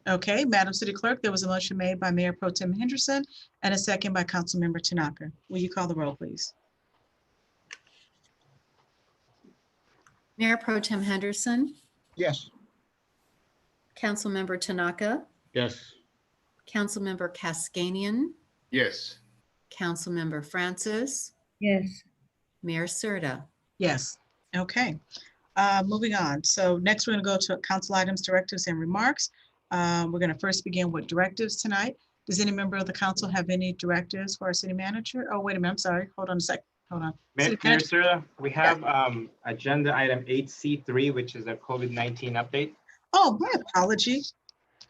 Okay, Madam City Clerk, there was a motion made by Mayor Pro Tem Henderson and a second by Councilmember Tanaka. Will you call the roll, please? Mayor Pro Tem Henderson, Yes. Councilmember Tanaka, Yes. Councilmember Cascanian, Yes. Councilmember Francis, Yes. Mayor Serta. Yes. Okay. Moving on. So next we're going to go to council items, directives, and remarks. We're going to first begin with directives tonight. Does any member of the council have any directives for our city manager? Oh, wait a minute, I'm sorry. Hold on a sec. Hold on. City Mayor manager- Serta, we have agenda item 8C3, which is a COVID-19 update. Oh, my apology.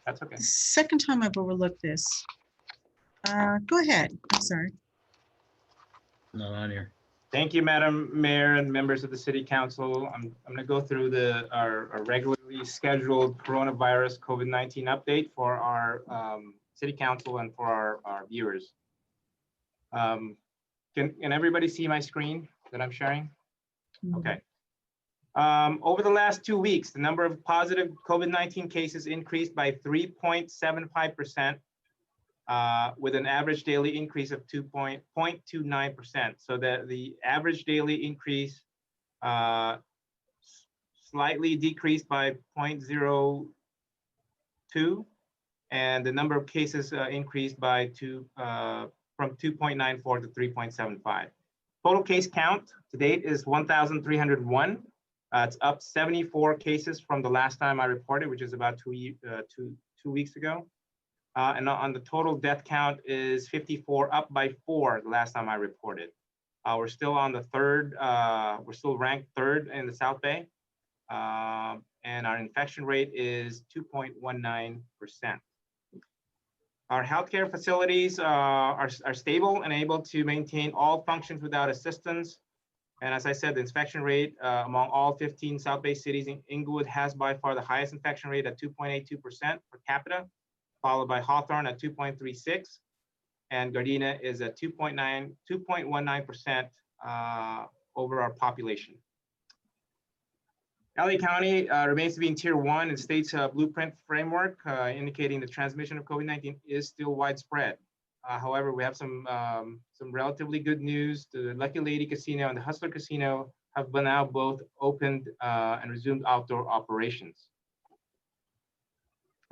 That's okay. Second time I've overlooked this. Go ahead. I'm sorry. Not on here. Thank you, Madam Mayor and members of the City Council. I'm going to go through our regularly scheduled coronavirus COVID-19 update for our City Council and for our viewers. Can everybody see my screen that I'm sharing? Okay. Over the last 2 weeks, the number of positive COVID-19 cases increased by 3.75%. With an average daily increase of 2.29%. So that the average daily increase slightly decreased by 0.02, and the number of cases increased by from 2.94 to 3.75. Total case count to date is 1,301. It's up 74 cases from the last time I reported, which is about two weeks ago. And on the total death count is 54, up by 4 the last time I reported. We're still on the third, we're still ranked third in the South Bay. And our infection rate is 2.19%. Our healthcare facilities are stable and able to maintain all functions without assistance. And as I said, the infection rate among all 15 South Bay cities in Inglewood has by far the highest infection rate at 2.82% per capita, followed by Hawthorne at 2.36, and Gardena is at 2.19% over our population. LA County remains to be in tier 1 in state's blueprint framework, indicating the transmission of COVID-19 is still widespread. However, we have some relatively good news. The Lucky Lady Casino and the Hustler Casino have been now both opened and resumed outdoor operations.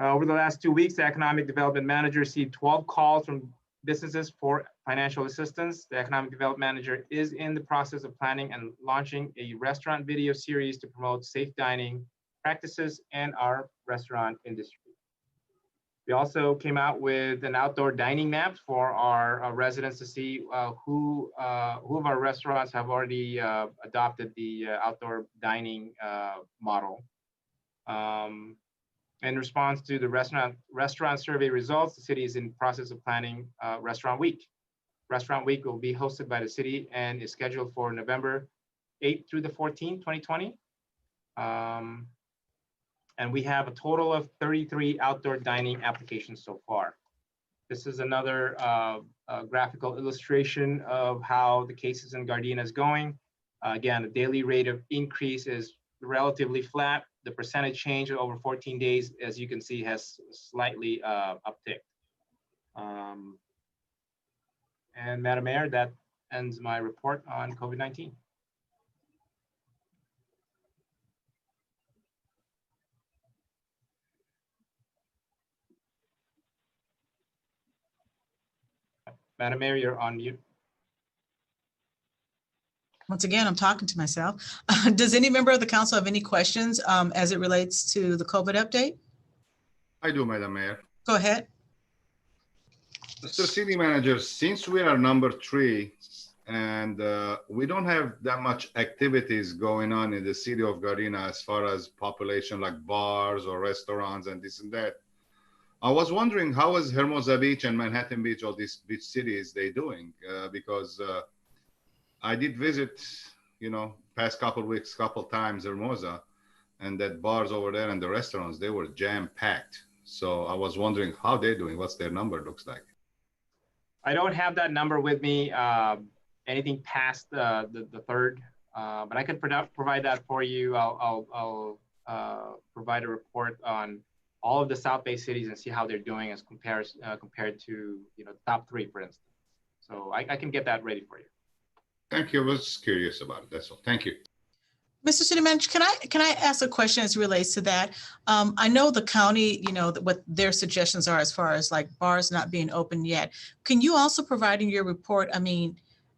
Over the last 2 weeks, the Economic Development Manager received 12 calls from businesses for financial assistance. The Economic Development Manager is in the process of planning and launching a restaurant video series to promote safe dining practices and our restaurant industry. We also came out with an outdoor dining map for our residents to see who of our restaurants have already adopted the outdoor dining model. In response to the restaurant survey results, the city is in the process of planning Restaurant Week. Restaurant Week will be hosted by the city and is scheduled for November 8th through the 14th, 2020. And we have a total of 33 outdoor dining applications so far. This is another graphical illustration of how the cases in Gardena is going. Again, the daily rate of increase is relatively flat. The percentage change over 14 days, as you can see, has slightly upticked. And Madam Mayor, that ends my report on COVID-19. Madam Mayor, you're on mute. Once again, I'm talking to myself. Does any member of the council have any questions as it relates to the COVID update? I do, Madam Mayor. Go ahead. Mr. City Manager, since we are number 3 and we don't have that much activities going on in the city of Gardena as far as population like bars or restaurants and this and that, I was wondering how is Hermosa Beach and Manhattan Beach, all these beach cities, they doing? Because I did visit, past couple weeks, couple times Hermosa, and that bars over there and the restaurants, they were jam-packed. So I was wondering how they're doing, what's their number looks like. I don't have that number with me, anything past the third, but I can provide that for you. I'll provide a report on all of the South Bay cities and see how they're doing as compared to the top 3, for instance. So I can get that ready for you. Thank you. I was curious about it. That's all. Thank you. Mr. City Manager, can I ask a question as it relates to that? I know the county, what their suggestions are as far as like bars not being open yet. Can you also provide in your report,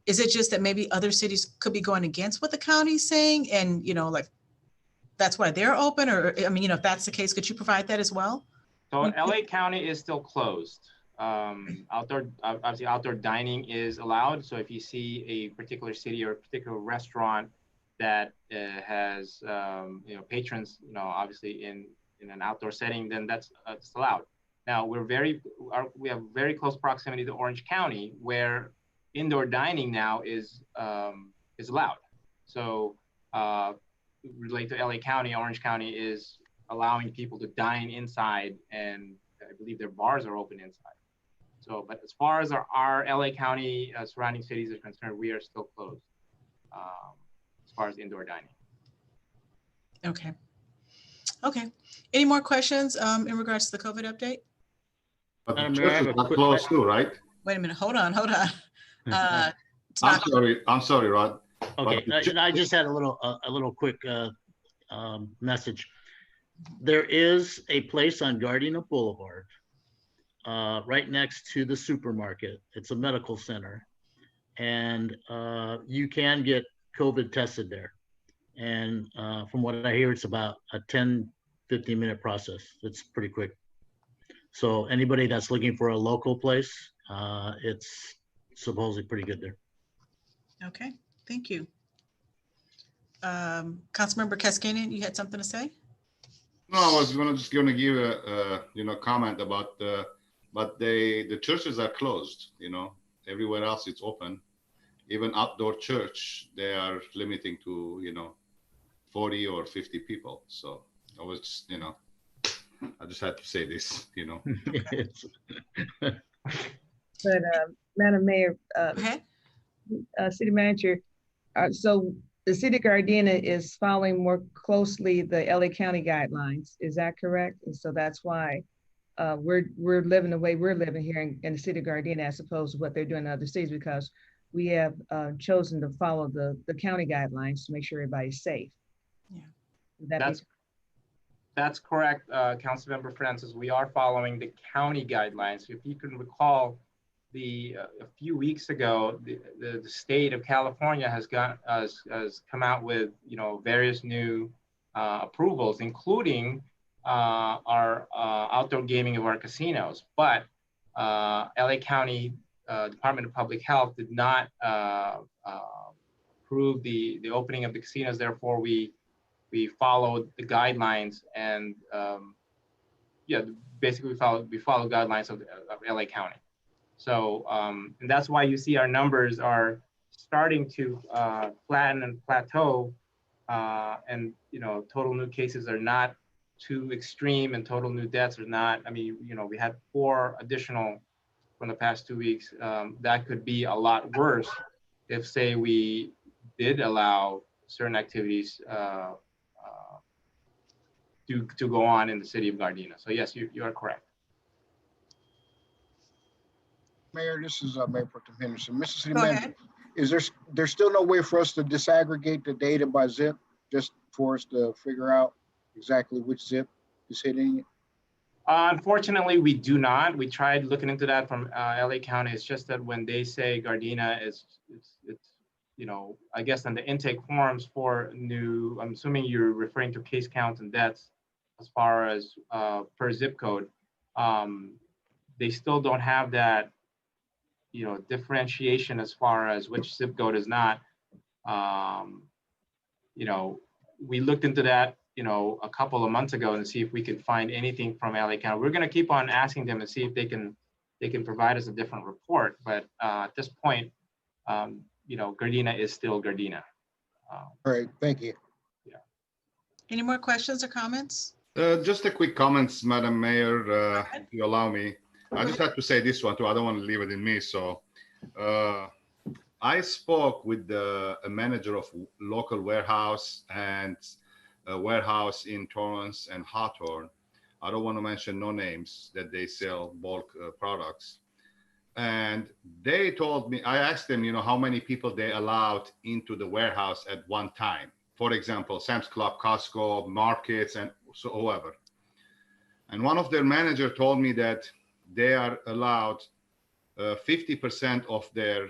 is it just that maybe other cities could be going against what the county's saying and, like that's why they're open? Or, if that's the case, could you provide that as well? So LA County is still closed. Obviously outdoor dining is allowed. So if you see a particular city or a particular restaurant that has patrons, obviously in an outdoor setting, then that's allowed. Now we have very close proximity to Orange County, where indoor dining now is allowed. So related to LA County, Orange County is allowing people to dine inside, and I believe their bars are open inside. So, but as far as our LA County surrounding cities are concerned, we are still closed as far as indoor dining. Okay. Okay. Any more questions in regards to the COVID update? But the church is not closed too, right? Wait a minute. Hold on. I'm sorry, Rod. Okay, I just had a little quick message. There is a place on Gardena Boulevard, right next to the supermarket. It's a medical center, and you can get COVID tested there. And from what I hear, it's about a 10-15 minute process. It's pretty quick. So anybody that's looking for a local place, it's supposedly pretty good there. Okay, thank you. Councilmember Kaskinen, you had something to say? No, I was just going to give a comment about but the churches are closed. Everywhere else it's open. Even outdoor church, they are limiting to 40 or 50 people. So I was I just had to say this. But Madam Mayor, City Manager, so the City of Gardena is following more closely the LA County guidelines. Is that correct? And so that's why we're living the way we're living here in the City of Gardena, as opposed to what they're doing in other cities, because we have chosen to follow the county guidelines to make sure everybody's safe. Yeah. That's correct, Councilmember Francis. We are following the county guidelines. If you can recall, a few weeks ago, the state of California has come out with various new approvals, including our outdoor gaming of our casinos. But LA County Department of Public Health did not approve the opening of the casinos. Therefore, we followed the guidelines, and basically we follow guidelines of LA County. So, and that's why you see our numbers are starting to flatten and plateau, and total new cases are not too extreme, and total new deaths are not. I mean, we had 4 additional from the past 2 weeks. That could be a lot worse if, say, we did allow certain activities to go on in the city of Gardena. So yes, you are correct. Mayor, this is Mayor Pro Tem Henderson. Mr. City Manager, is there's still no way for us to disaggregate the data by zip, just for us to figure out exactly which zip is hitting it? Unfortunately, we do not. We tried looking into that from LA County. It's just that when they say Gardena it's I guess on the intake forms for new, I'm assuming you're referring to case counts and deaths as far as per zip code. They still don't have that differentiation as far as which zip code is not. We looked into that a couple of months ago and see if we could find anything from LA County. We're going to keep on asking them and see if they can provide us a different report. But at this point, Gardena is still Gardena. All right, thank you. Yeah. Any more questions or comments? Just a quick comments, Madam Mayor, if you allow me. I just have to say this one too. I don't want to leave it in me. So I spoke with a manager of local warehouse and a warehouse in Torrance and Hawthorne. I don't want to mention no names, that they sell bulk products. And they told me, I asked them, how many people they allowed into the warehouse at one time. For example, Sam's Club, Costco, markets, and so whoever. And one of their manager told me that they are allowed 50% of their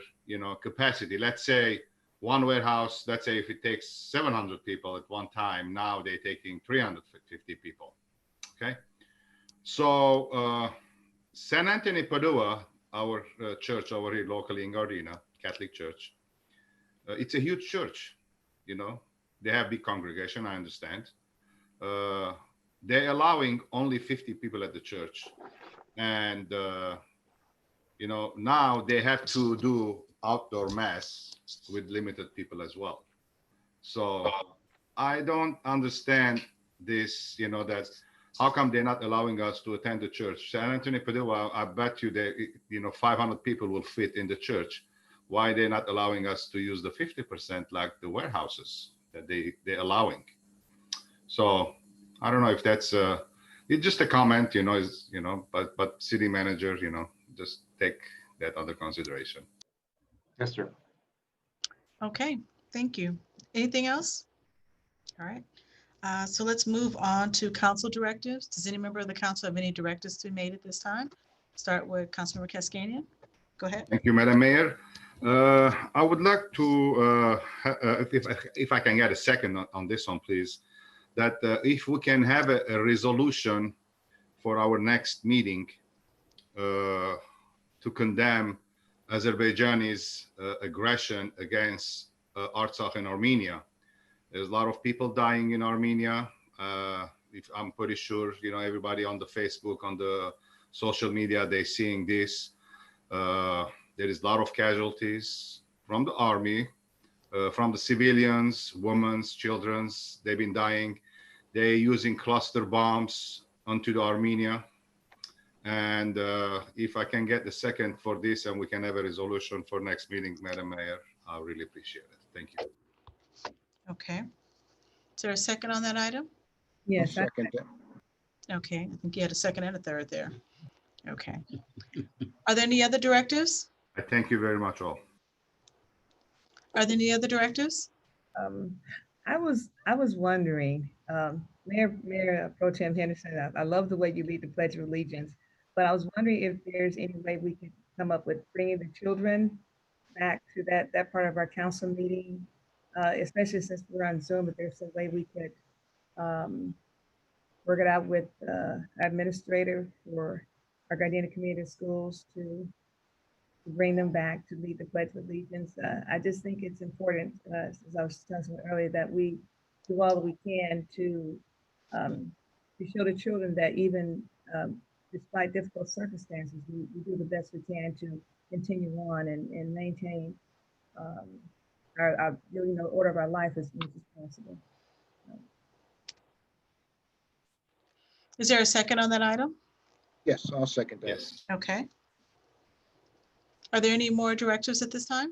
capacity. Let's say one warehouse, let's say if it takes 700 people at one time, now they're taking 350 people. Okay. So San Anthony Padua, our church over here locally in Gardena, Catholic Church, it's a huge church. You know, they have big congregation. I understand. They're allowing only 50 people at the church, and you know, now they have to do outdoor mass with limited people as well. So I don't understand this, you know, that how come they're not allowing us to attend the church? San Antonio Padua, I bet you that, you know, 500 people will fit in the church. Why they're not allowing us to use the 50% like the warehouses that they're allowing? So I don't know if that's it's just a comment, you know, is, you know, but city manager, you know, just take that under consideration. Yes, sir. Okay, thank you. Anything else? All right. So let's move on to council directives. Does any member of the council have any directives to be made at this time? Start with Councilmember Cascanian. Go ahead. Thank you, Madam Mayor. I would like to, if I can get a second on this one, please, that if we can have a resolution for our next meeting to condemn Azerbaijani's aggression against Artsakh and Armenia. There's a lot of people dying in Armenia. If I'm pretty sure, you know, everybody on the Facebook, on the social media, they're seeing this. There is a lot of casualties from the army, from the civilians, women's, children's. They've been dying. They're using cluster bombs onto the Armenia. And if I can get the second for this and we can have a resolution for next meeting, Madam Mayor, I really appreciate it. Thank you. Okay. Is there a second on that item? Yes. Second. Okay, I think you had a second and a third there. Okay. Are there any other directives? I thank you very much all. Are there any other directives? I was wondering, Mayor Pro Tem Henderson, I love the way you lead the Pledge of Allegiance, but I was wondering if there's any way we could come up with bringing the children back to that part of our council meeting, especially since we're on Zoom, if there's some way we could work it out with administrator for our Gardena Community Schools to bring them back to lead the Pledge of Allegiance. I just think it's important, as I was telling earlier, that we do all that we can to show the children that even despite difficult circumstances, we do the best we can to continue on and maintain our you know, order of our life as much as possible. Is there a second on that item? Yes, I'll second that. Yes. Okay. Are there any more directives at this time?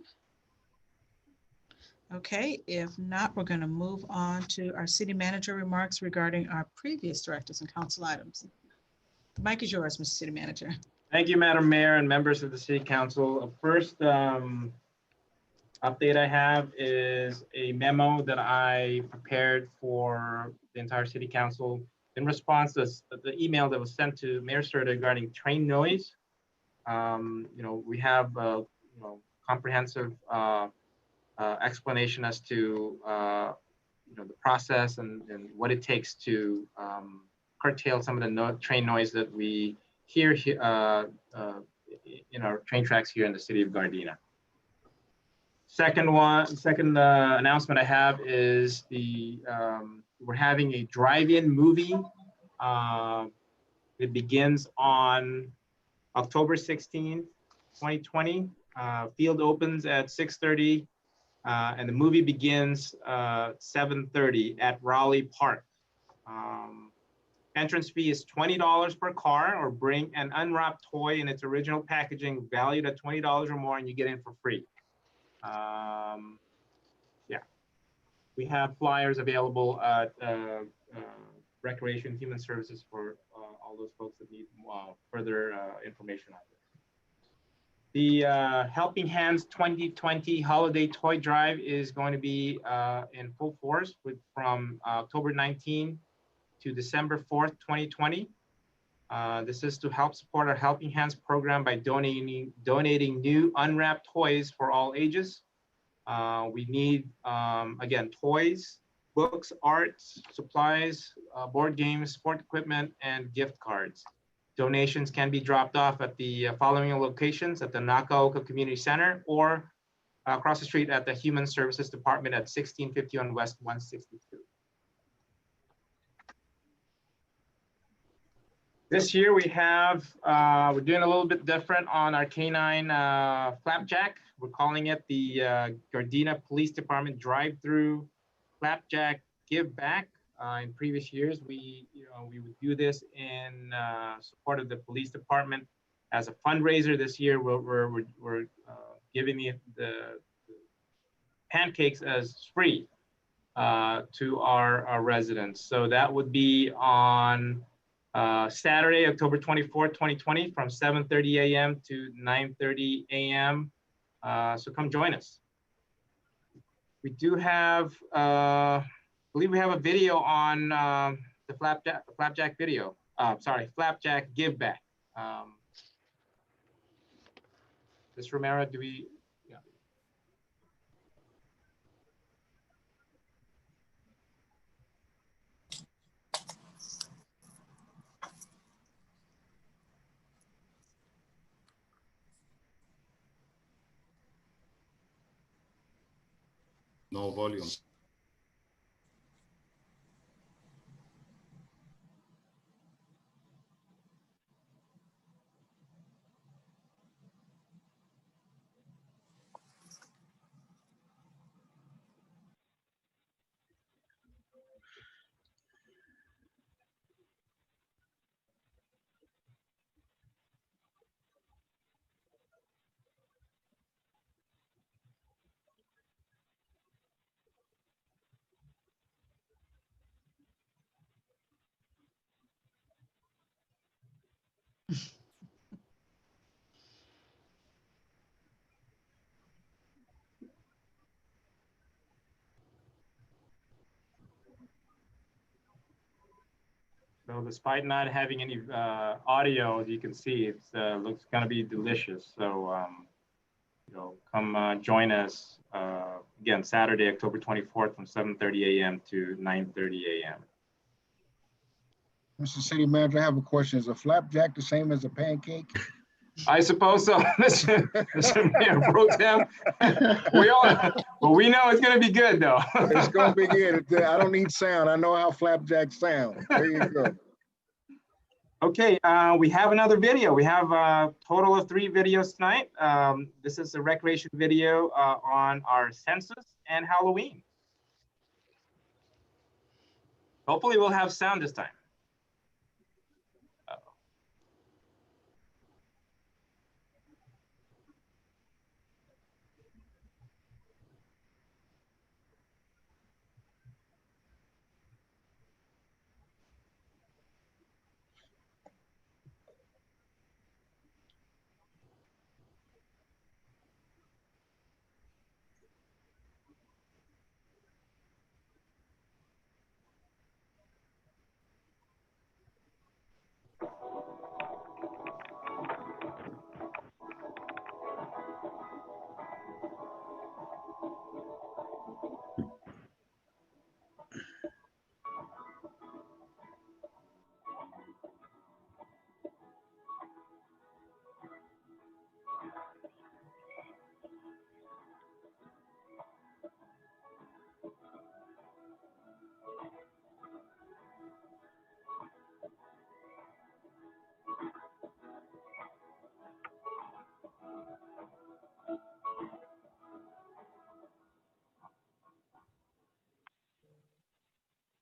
Okay, if not, we're going to move on to our city manager remarks regarding our previous directives and council items. The mic is yours, Mr. City Manager. Thank you, Madam Mayor and members of the City Council. First update I have is a memo that I prepared for the entire City Council in response to the email that was sent to Mayor Serta regarding train noise. You know, we have you know, comprehensive explanation as to you know, the process and what it takes to curtail some of the train noise that we hear in our train tracks here in the city of Gardena. Second announcement I have is we're having a drive-in movie. It begins on October 16th, 2020. Field opens at 6:30 and the movie begins 7:30 at Raleigh Park. Entrance fee is $20 per car, or bring an unwrapped toy in its original packaging valued at $20 or more and you get in for free. Yeah, we have flyers available at Recreation Human Services for all those folks that need further information on this. The Helping Hands 2020 Holiday Toy Drive is going to be in full force from October 19 to December 4th, 2020. This is to help support our Helping Hands program by donating new unwrapped toys for all ages. We need, again, toys, books, arts, supplies, board games, sport equipment, and gift cards. Donations can be dropped off at the following locations: at the Nakaoka Community Center or across the street at the Human Services Department at 1651 West 162. This year we have, we're doing a little bit different on our canine flapjack. We're calling it the Gardena Police Department Drive-Through Flapjack Give Back. In previous years, we would do this in support of the police department as a fundraiser. This year, we're giving the pancakes as free to our residents. So that would be on Saturday, October 24th, 2020, from 7:30 a.m. to 9:30 a.m. So come join us. We do have, I believe we have a video on the flapjack video. Flapjack Give Back. Ms. Romero, do we? Yeah. No volume. So despite not having any audio, as you can see, it looks gonna be delicious. So come join us again Saturday, October 24th, from 7:30 a.m. to 9:30 a.m. Mr. City Manager, I have a question. Is a flapjack the same as a pancake? I suppose so, Mr. Mayor Pro Tem. We know it's gonna be good though. It's gonna be good. I don't need sound. I know how flapjacks sound. There you go. Okay, we have another video. We have a total of 3 videos tonight. This is a recreation video on our census and Halloween. Hopefully we'll have sound this time.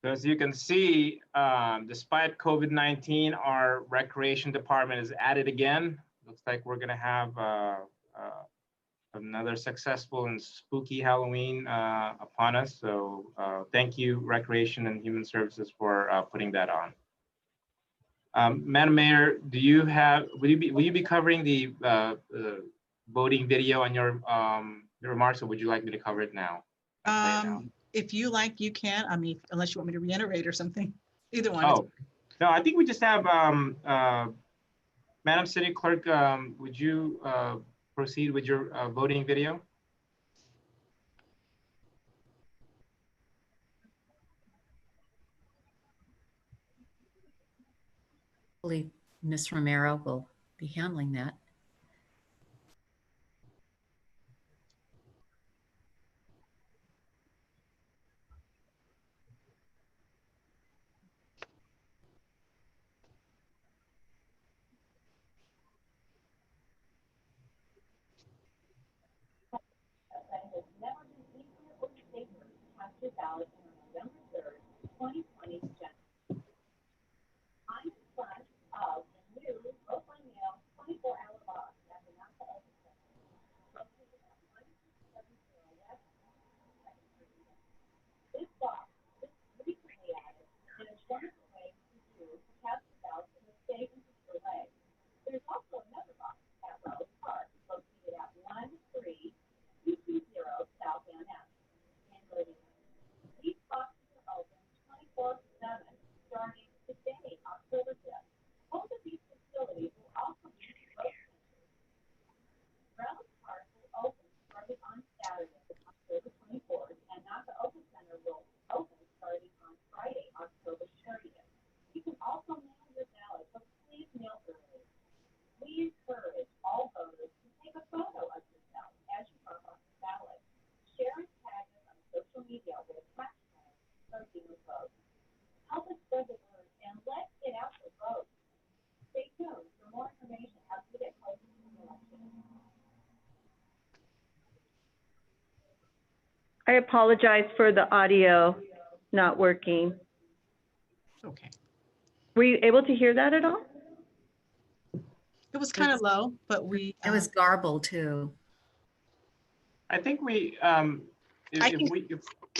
So as you can see, despite COVID-19, our recreation department is at it again. Looks like we're gonna have another successful and spooky Halloween upon us. So thank you, Recreation and Human Services, for putting that on. Madam Mayor, will you be covering the voting video on your remarks, or would you like me to cover it now? If you like, you can. I mean, unless you want me to reiterate or something. Either one. Oh, no, I think we just have, Madam City Clerk, would you proceed with your voting video? Ms. Romero will be handling that. I apologize for the audio not working. Okay. Were you able to hear that at all? It was kind of low, but we. It was garbled too. I think we, I can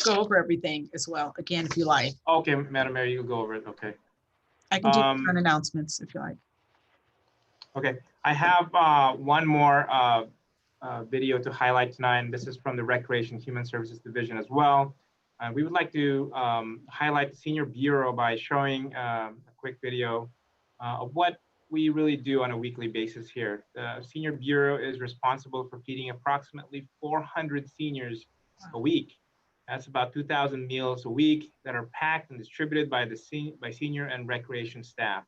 go over everything as well, again, if you like. okay, Madam Mayor, you go over it, okay. I can do current announcements if you like. Okay, I have one more video to highlight tonight, and this is from the Recreation Human Services Division as well. We would like to highlight the Senior Bureau by showing a quick video of what we really do on a weekly basis here. The Senior Bureau is responsible for feeding approximately 400 seniors a week. That's about 2,000 meals a week that are packed and distributed by senior and recreation staff.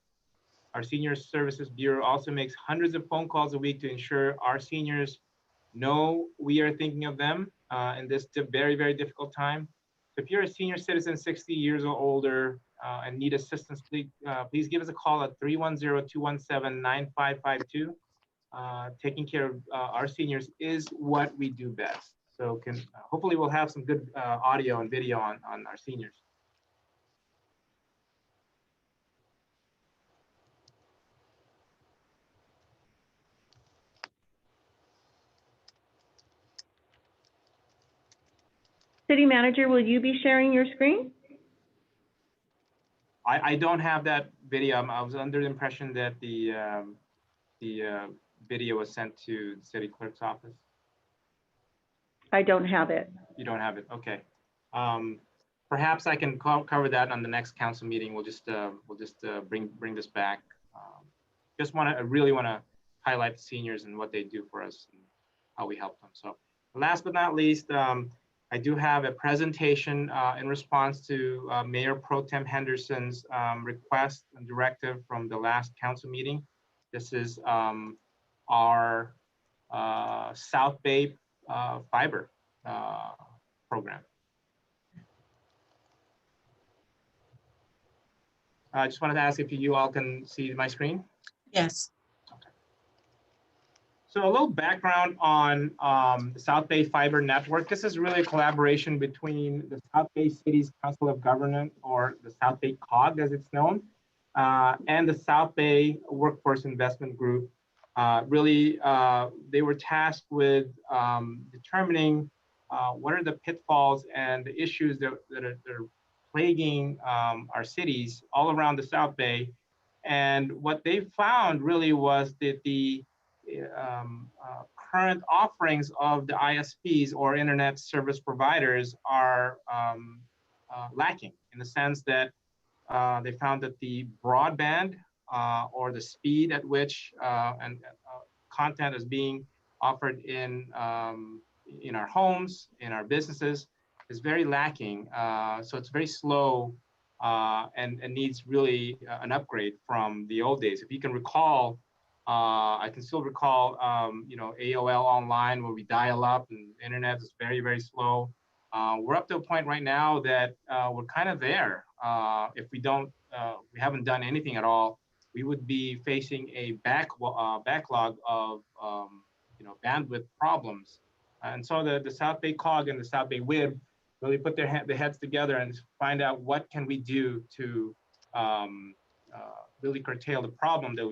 Our Senior Services Bureau also makes hundreds of phone calls a week to ensure our seniors know we are thinking of them in this very, very difficult time. So if you're a senior citizen 60 years or older and need assistance, please give us a call at 310-217-9552. Taking care of our seniors is what we do best. So hopefully we'll have some good audio and video on our seniors. City Manager, will you be sharing your screen? I don't have that video. I was under the impression that the video was sent to the city clerk's office. I don't have it. You don't have it, okay. Perhaps I can cover that on the next council meeting. We'll just bring this back. I really want to highlight the seniors and what they do for us and how we help them. So last but not least, I do have a presentation in response to Mayor Pro Tem Henderson's request and directive from the last council meeting. This is our South Bay fiber program. I just wanted to ask if you all can see my screen. Yes. So a little background on the South Bay Fiber Network. This is really a collaboration between the South Bay City's Council of Government, or the South Bay COG as it's known, and the South Bay Workforce Investment Group. They were tasked with determining what are the pitfalls and the issues that are plaguing our cities all around the South Bay. And what they found really was that the current offerings of the ISPs, or internet service providers, are lacking, in the sense that they found that the broadband or the speed at which content is being offered in our homes, in our businesses, is very lacking. So it's very slow and needs really an upgrade from the old days. If you can recall, I can still recall, AOL online where we dial up and the internet is very, very slow. We're up to a point right now that we're kind of there. If we haven't done anything at all, we would be facing a backlog of bandwidth problems. And so the South Bay COG and the South Bay WIB really put their heads together and find out what can we do to really curtail the problem that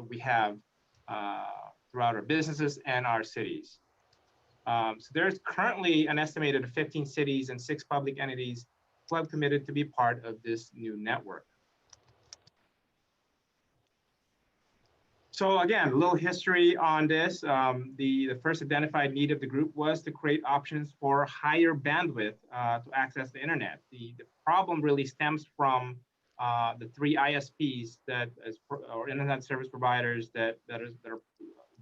we have throughout our businesses and our cities. So there's currently an estimated 15 cities and 6 public entities who have committed to be part of this new network. So again, a little history on this. The first identified need of the group was to create options for higher bandwidth to access the internet. The problem really stems from the 3 ISPs or internet service providers that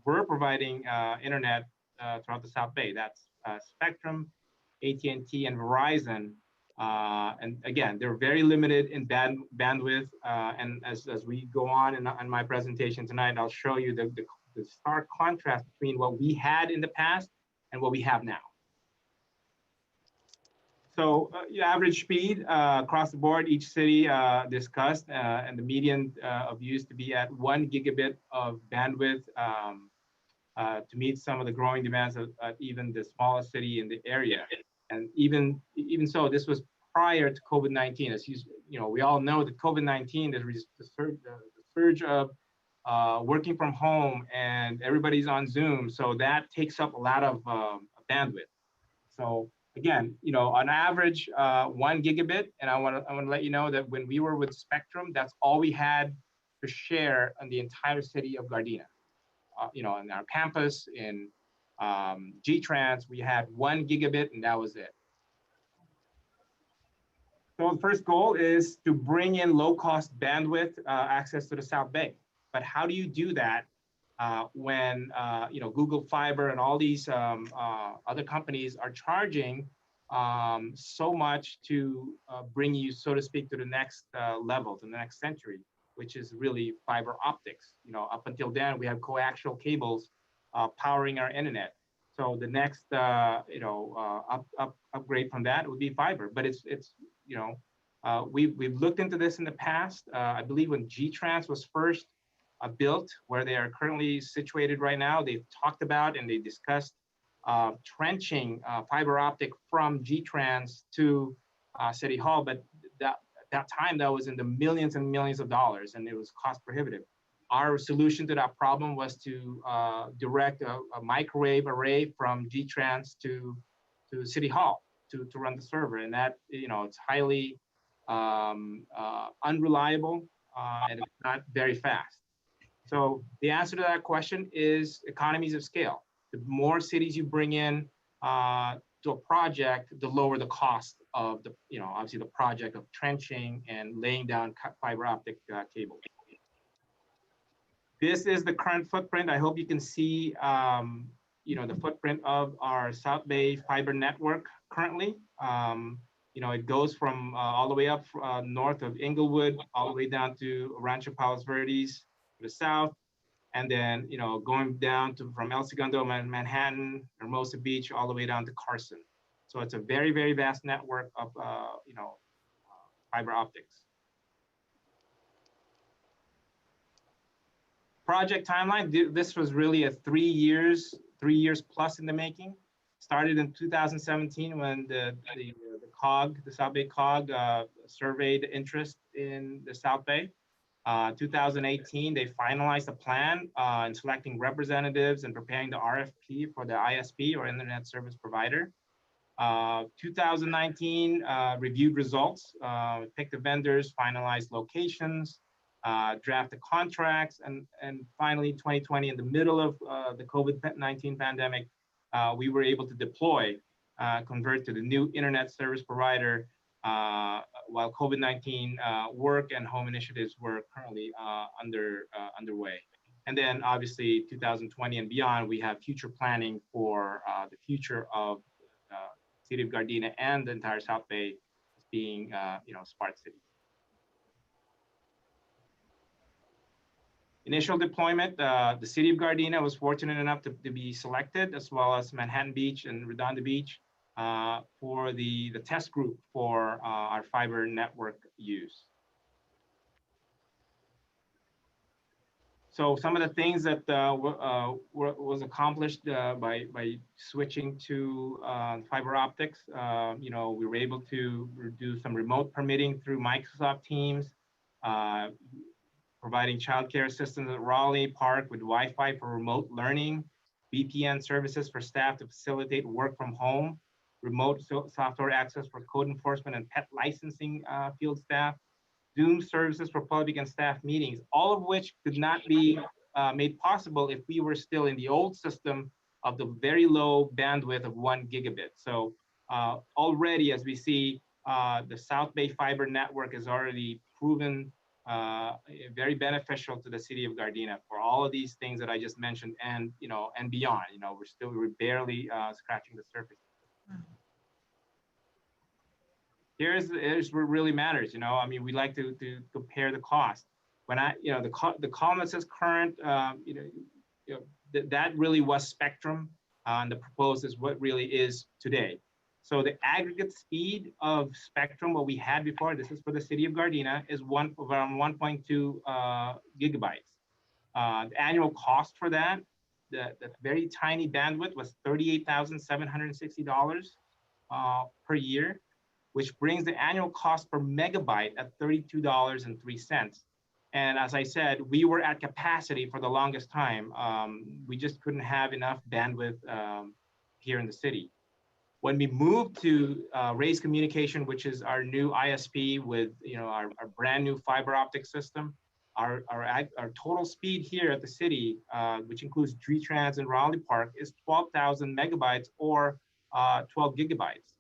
were providing internet throughout the South Bay. That's Spectrum, AT&T, and Verizon. And again, they're very limited in bandwidth. And as we go on in my presentation tonight, I'll show you the stark contrast between what we had in the past and what we have now. So average speed across the board, each city discussed, and the median of use to be at 1 gigabit of bandwidth to meet some of the growing demands of even the smallest city in the area. And even so, this was prior to COVID-19. As we all know that COVID-19, the surge of working from home and everybody's on Zoom, so that takes up a lot of bandwidth. So again, on average, 1 gigabit, and I want to let you know that when we were with Spectrum, that's all we had to share on the entire city of Gardena. In our campus, in G-Trans, we had 1 gigabit, and that was it. So the first goal is to bring in low-cost bandwidth access to the South Bay. But how do you do that when Google Fiber and all these other companies are charging so much to bring you, so to speak, to the next level, to the next century, which is really fiber optics. Up until then, we have coaxial cables powering our internet. So the next upgrade from that would be fiber. But we've looked into this in the past. I believe when G-Trans was first built, where they are currently situated right now, they've talked about and they discussed trenching fiber optic from G-Trans to City Hall. But that time, that was in the millions and millions of dollars, and it was cost prohibitive. Our solution to that problem was to direct a microwave array from G-Trans to City Hall to run the server, and that it's highly unreliable and it's not very fast. So the answer to that question is economies of scale. The more cities you bring in to a project, the lower the cost of obviously the project of trenching and laying down fiber optic cable. This is the current footprint. I hope you can see, the footprint of our South Bay fiber network currently. It goes from all the way up north of Inglewood, all the way down to Rancho Palos Verdes to the south. And then, going down from El Segundo, Manhattan, Hermosa Beach, all the way down to Carson. So it's a very, very vast network of, fiber optics. Project timeline, this was really a 3 years plus in the making. Started in 2017 when the COG, the South Bay COG, surveyed interest in the South Bay. 2018, they finalized a plan in selecting representatives and preparing the RFP for the ISP or Internet Service Provider. 2019, reviewed results, picked the vendors, finalized locations, drafted contracts, and finally 2020, in the middle of the COVID-19 pandemic, we were able to deploy, convert to the new Internet Service Provider while COVID-19 work and home initiatives were currently underway. And then obviously 2020 and beyond, we have future planning for the future of the city of Gardena and the entire South Bay being, smart cities. Initial deployment, the city of Gardena was fortunate enough to be selected, as well as Manhattan Beach and Redondo Beach, for the test group for our fiber network use. So some of the things that was accomplished by switching to fiber optics, we were able to do some remote permitting through Microsoft Teams, providing childcare assistance at Raleigh Park with Wi-Fi for remote learning, VPN services for staff to facilitate work from home, remote software access for code enforcement and pet licensing field staff, Zoom services for public and staff meetings, all of which could not be made possible if we were still in the old system of the very low bandwidth of 1 gigabit. So already, as we see, the South Bay Fiber Network is already proven very beneficial to the city of Gardena for all of these things that I just mentioned, and and beyond. We're barely scratching the surface. Here's what really matters. I mean, we like to compare the cost. When the column that says current, that really was spectrum, and the proposed is what really is today. So the aggregate speed of spectrum, what we had before, this is for the city of Gardena, is around 1.2 gigabytes. The annual cost for that, the very tiny bandwidth, was $38,760 per year, which brings the annual cost per megabyte at $32.03. And as I said, we were at capacity for the longest time. We just couldn't have enough bandwidth here in the city. When we moved to Raise Communication, which is our new ISP with our brand new fiber optic system, our total speed here at the city, which includes G-Trans and Raleigh Park, is 12,000 megabytes or 12 gigabytes.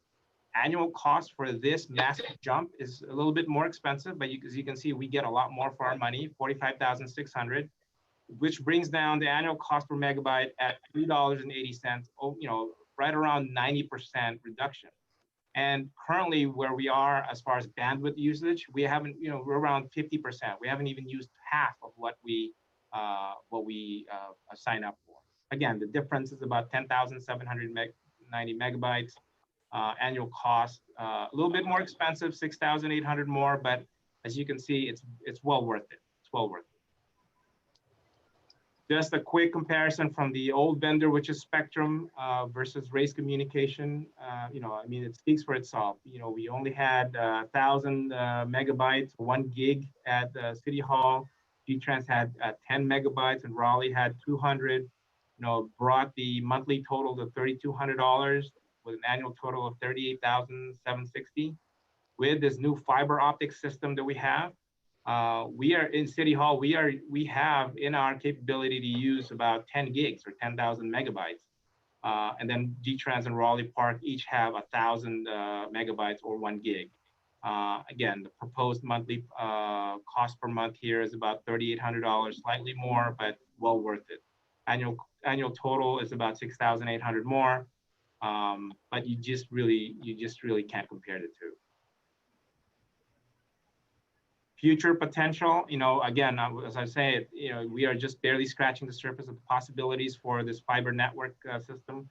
Annual cost for this massive jump is a little bit more expensive, but as you can see, we get a lot more for our money, $45,600, which brings down the annual cost per megabyte at $3.80, right around 90% reduction. And currently where we are as far as bandwidth usage, we haven't, we're around 50%. We haven't even used half of what we sign up for. Again, the difference is about 10,790 megabytes. Annual cost, a little bit more expensive, 6,800 more, but as you can see, it's well worth it. It's well worth it. Just a quick comparison from the old vendor, which is Spectrum, versus Raise Communication. I mean, it speaks for itself. We only had 1,000 megabytes, 1 gig at City Hall. G-Trans had 10 megabytes, and Raleigh had 200. Brought the monthly total to $3,200 with an annual total of $38,760. With this new fiber optic system that we have, we are in City Hall. We have in our capability to use about 10 gigs or 10,000 megabytes, and then G-Trans and Raleigh Park each have 1,000 megabytes or 1 gig. Again, the proposed monthly cost per month here is about $3,800, slightly more, but well worth it. Annual total is about 6,800 more, but you just really can't compare the two. Future potential, again, as I say, we are just barely scratching the surface of the possibilities for this fiber network system.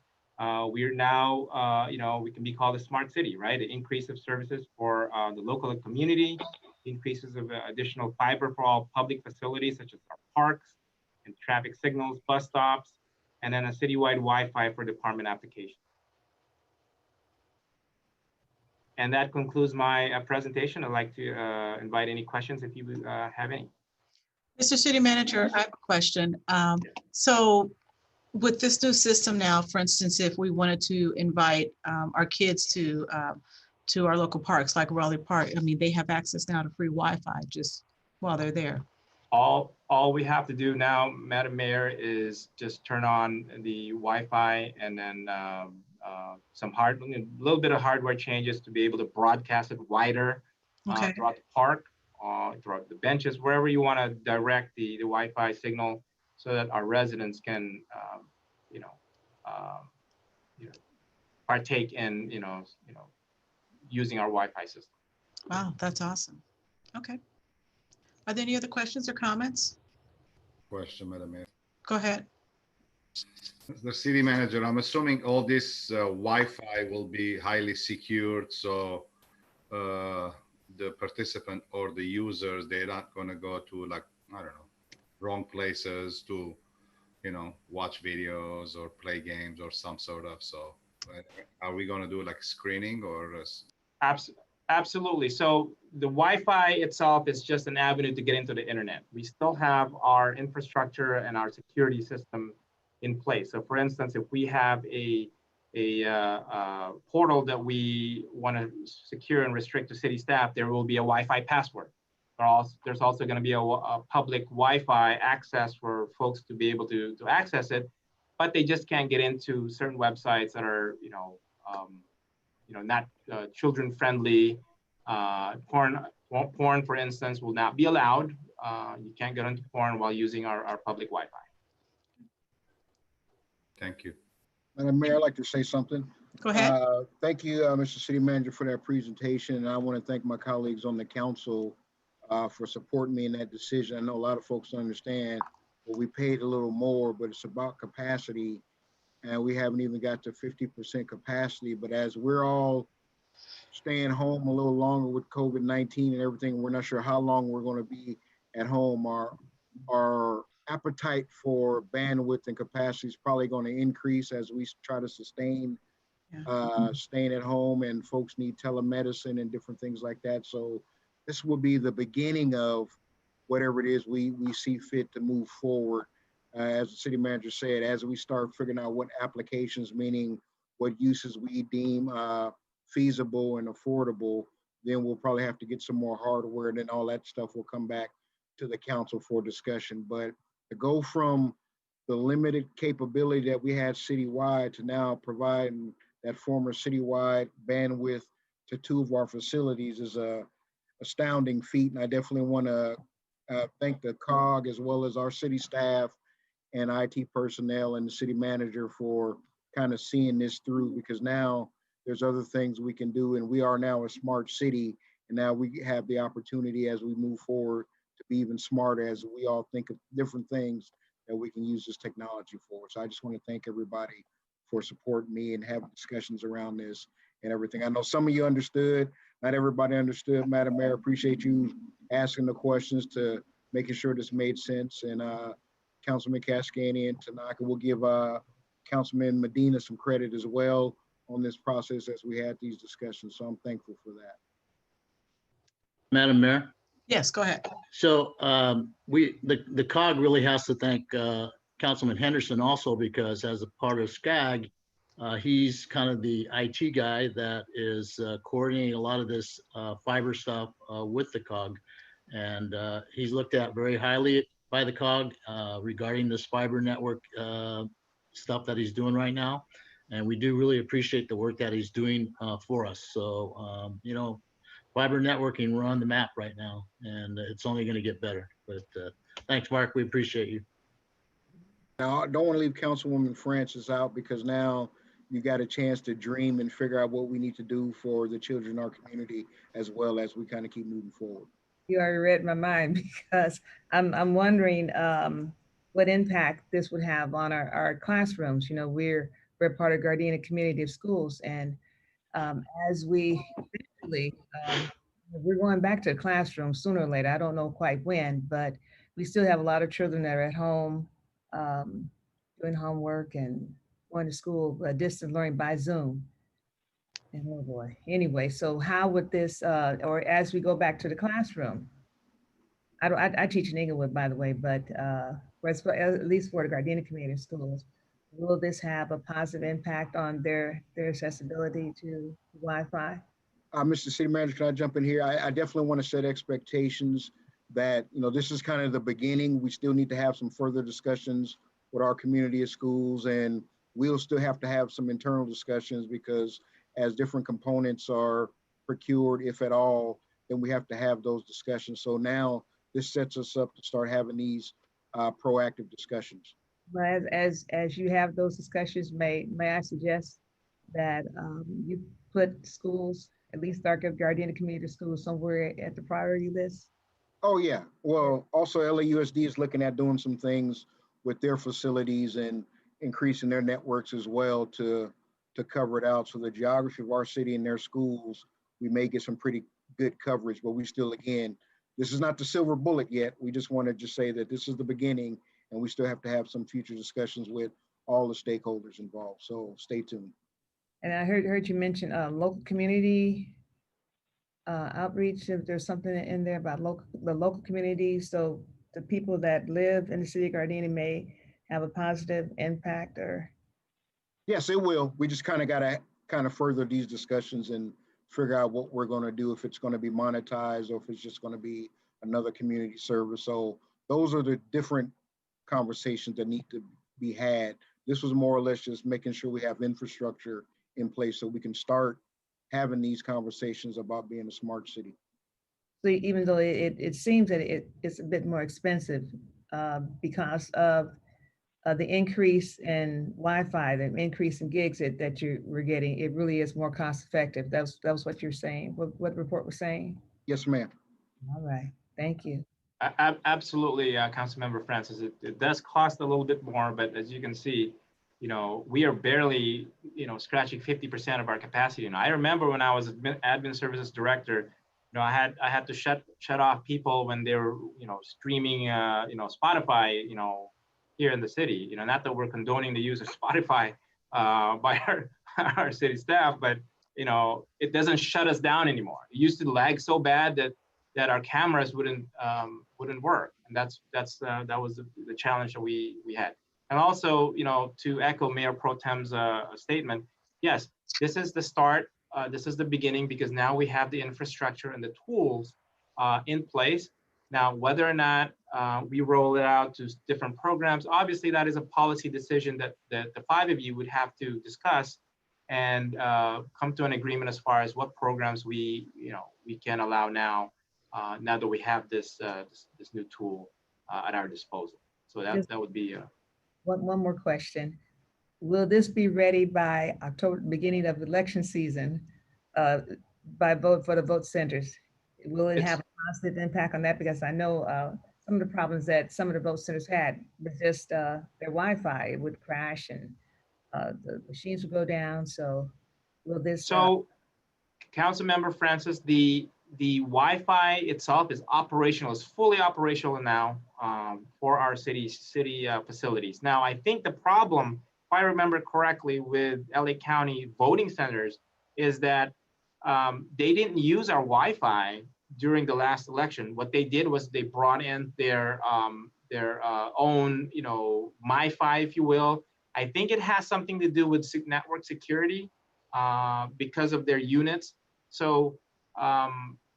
We are now, we can be called a smart city, right? An increase of services for the local community, increases of additional fiber for all public facilities such as our parks and traffic signals, bus stops, and then a citywide Wi-Fi for department applications. And that concludes my presentation. I'd like to invite any questions if you have any. Mr. City Manager, I have a question. So with this new system now, for instance, if we wanted to invite our kids to our local parks like Raleigh Park, I mean, they have access now to free Wi-Fi just while they're there. All we have to do now, Madam Mayor, is just turn on the Wi-Fi and then a little bit of hardware changes to be able to broadcast it wider throughout the park, throughout the benches, wherever you want to direct the Wi-Fi signal, so that our residents can, partake in, using our Wi-Fi system. Wow, that's awesome. Okay. Are there any other questions or comments? question, Madam Mayor. Go ahead. The city manager, I'm assuming all this Wi-Fi will be highly secured, so the participant or the users, they're not going to go to, like, I don't know, wrong places to, you know, watch videos or play games or some sort of. So are we going to do like screening or? Absolutely. So the Wi-Fi itself is just an avenue to get into the internet. We still have our infrastructure and our security system in place. So for instance, if we have a portal that we want to secure and restrict to city staff, there will be a Wi-Fi password. There's also going to be a public Wi-Fi access for folks to be able to access it, but they just can't get into certain websites that are, not children-friendly. Porn, for instance, will not be allowed. You can't get into porn while using our public Wi-Fi. Thank you. Madam Mayor, I'd like to say something. Go ahead. Thank you, Mr. City Manager, for that presentation. And I want to thank my colleagues on the council for supporting me in that decision. I know a lot of folks don't understand, well, we paid a little more, but it's about capacity. And we haven't even got to 50% capacity. But as we're all staying home a little longer with COVID-19 and everything, we're not sure how long we're going to be at home. Our appetite for bandwidth and capacity is probably going to increase as we try to sustain staying at home, and folks need telemedicine and different things like that. So this will be the beginning of whatever it is we see fit to move forward. As the city manager said, as we start figuring out what applications, meaning what uses we deem feasible and affordable, then we'll probably have to get some more hardware, and then all that stuff will come back to the council for discussion. But to go from the limited capability that we had citywide to now providing that former citywide bandwidth to 2 of our facilities is a astounding feat. And I definitely want to thank the COG as well as our city staff and IT personnel and the city manager for kind of seeing this through, because now there's other things we can do, and we are now a smart city. And now we have the opportunity as we move forward to be even smarter as we all think of different things that we can use this technology for. So I just want to thank everybody for supporting me and having discussions around this and everything. I know some of you understood, not everybody understood. Madam Mayor, appreciate you asking the questions to making sure this made sense. And Councilman Cascani and Tanaka will give Councilman Medina some credit as well on this process as we had these discussions. So I'm thankful for that. Madam Mayor? Yes, go ahead. So the COG really has to thank Councilman Henderson also, because as a part of SCAG, he's kind of the IT guy that is coordinating a lot of this fiber stuff with the COG. And he's looked at very highly by the COG regarding this fiber network stuff that he's doing right now. And we do really appreciate the work that he's doing for us. So, fiber networking, we're on the map right now, and it's only going to get better. But thanks, Mark. We appreciate you. Now, I don't want to leave Councilwoman Francis out, because now you got a chance to dream and figure out what we need to do for the children in our community, as well as we kind of keep moving forward. You already read my mind, because I'm wondering what impact this would have on our classrooms. We're part of Gardena Community of Schools, and as we eventually, we're going back to the classroom sooner or later. I don't know quite when, but we still have a lot of children that are at home doing homework and going to school, distance learning by Zoom. And oh boy, anyway, so how would this, or as we go back to the classroom, I teach in Inglewood, by the way, but at least for the Gardena Community Schools, will this have a positive impact on their accessibility to Wi-Fi? Mr. City Manager, can I jump in here? I definitely want to set expectations that, this is kind of the beginning. We still need to have some further discussions with our community of schools, and we'll still have to have some internal discussions, because as different components are procured, if at all, then we have to have those discussions. So now this sets us up to start having these proactive discussions. But as you have those discussions, may I suggest that you put schools, at least our Gardena Community Schools, somewhere at the priority list? Oh, yeah. Well, also LAUSD is looking at doing some things with their facilities and increasing their networks as well to cover it out. So the geography of our city and their schools, we may get some pretty good coverage, but we still, again, this is not the silver bullet yet. We just want to just say that this is the beginning, and we still have to have some future discussions with all the stakeholders involved. So stay tuned. And I heard you mention local community outreach. If there's something in there about the local community, so the people that live in the city of Gardena may have a positive impact, or? Yes, it will. We just kind of got to further these discussions and figure out what we're going to do, if it's going to be monetized or if it's just going to be another community service. So those are the different conversations that need to be had. This was more or less just making sure we have infrastructure in place so we can start having these conversations about being a smart city. So even though it seems that it's a bit more expensive because of the increase in Wi-Fi, the increase in gigs that you were getting, it really is more cost effective. That was what you're saying, what the report was saying? Yes, ma'am. All right, thank you. Absolutely, Councilmember Francis. It does cost a little bit more, but as you can see, we are barely, scratching 50% of our capacity. And I remember when I was admin services director, I had to shut off people when they were, streaming, Spotify, here in the city. Not that we're condoning the use of Spotify by our city staff, but it doesn't shut us down anymore. It used to lag so bad that our cameras wouldn't work, and that was the challenge that we had. And also, to echo Mayor Pro Tem's statement, yes, this is the start. This is the beginning, because now we have the infrastructure and the tools in place. Now, whether or not we roll it out to different programs, obviously that is a policy decision that the five of you would have to discuss and come to an agreement as far as what programs we can allow now that we have this new tool at our disposal. So that would be one more question. Will this be ready by October, beginning of election season, by vote for the vote centers? Will it have a positive impact on that? Because I know some of the problems that some of the vote centers had with just their Wi-Fi, it would crash and the machines would go down. So will this? So, Councilmember Francis, the Wi-Fi itself is operational, is fully operational now for our city facilities. Now, I think the problem, if I remember correctly, with LA County voting centers is that they didn't use our Wi-Fi during the last election. What they did was they brought in their own, MiFi, if you will. I think it has something to do with network security because of their units. So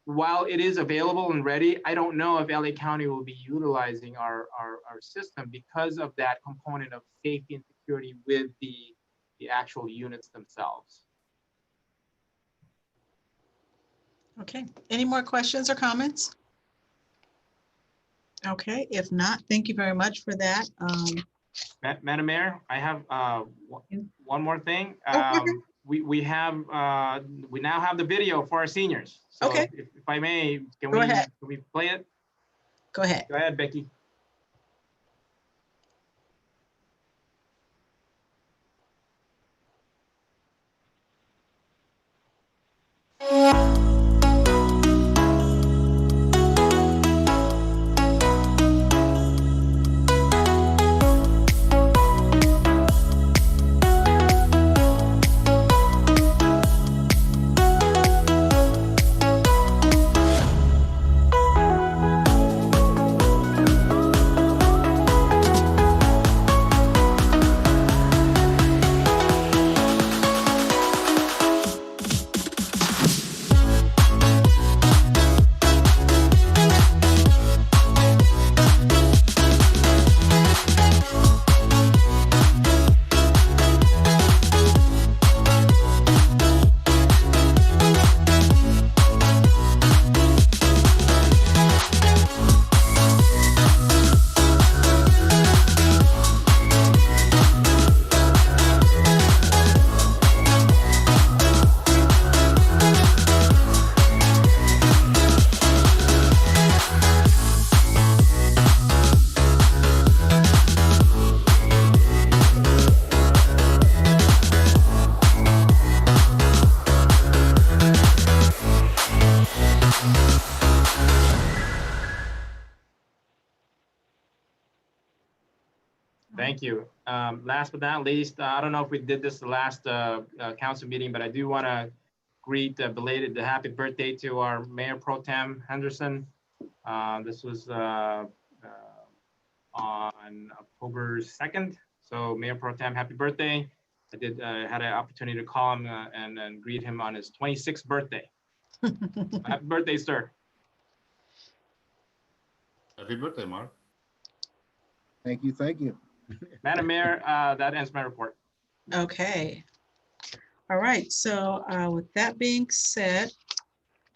while it is available and ready, I don't know if LA County will be utilizing our system because of that component of safety and security with the actual units themselves. Okay, any more questions or comments? Okay, if not, thank you very much for that. Madam Mayor, I have one more thing. We now have the video for our seniors. So okay. If I may, can we play it? Go ahead. Go ahead, Becky. Thank you. Last but not least, I don't know if we did this the last council meeting, but I do want to greet belated happy birthday to our Mayor Pro Tem Henderson. This was on October 2nd. So Mayor Pro Tem, happy birthday. I had an opportunity to call him and greet him on his 26th birthday. Happy birthday, sir. Happy birthday, Mark. Thank you. Thank you. Madam Mayor, that ends my report. Okay. All right. So with that being said,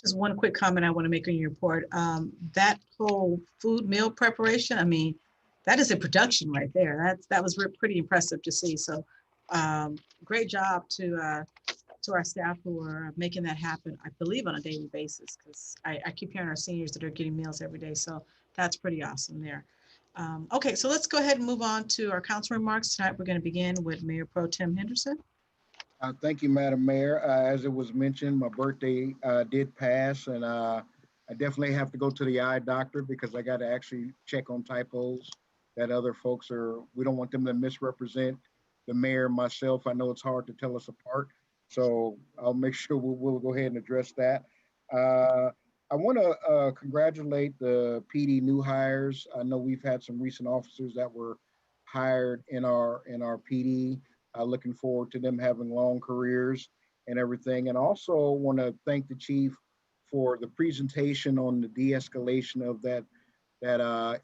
just one quick comment I want to make on your report. That whole food meal preparation, I mean, that is a production right there. That was pretty impressive to see. So great job to our staff who are making that happen, I believe on a daily basis, because I keep hearing our seniors that are getting meals every day. So that's pretty awesome there. Okay, so let's go ahead and move on to our council remarks. Tonight, we're going to begin with Mayor Pro Tem Henderson. Thank you, Madam Mayor. As it was mentioned, my birthday did pass, and I definitely have to go to the eye doctor because I got to actually check on typos that other folks we don't want them to misrepresent the mayor and myself. I know it's hard to tell us apart, so I'll make sure we'll go ahead and address that. I want to congratulate the PD new hires. I know we've had some recent officers that were hired in our PD. Looking forward to them having long careers and everything. And also want to thank the chief for the presentation on the de-escalation of that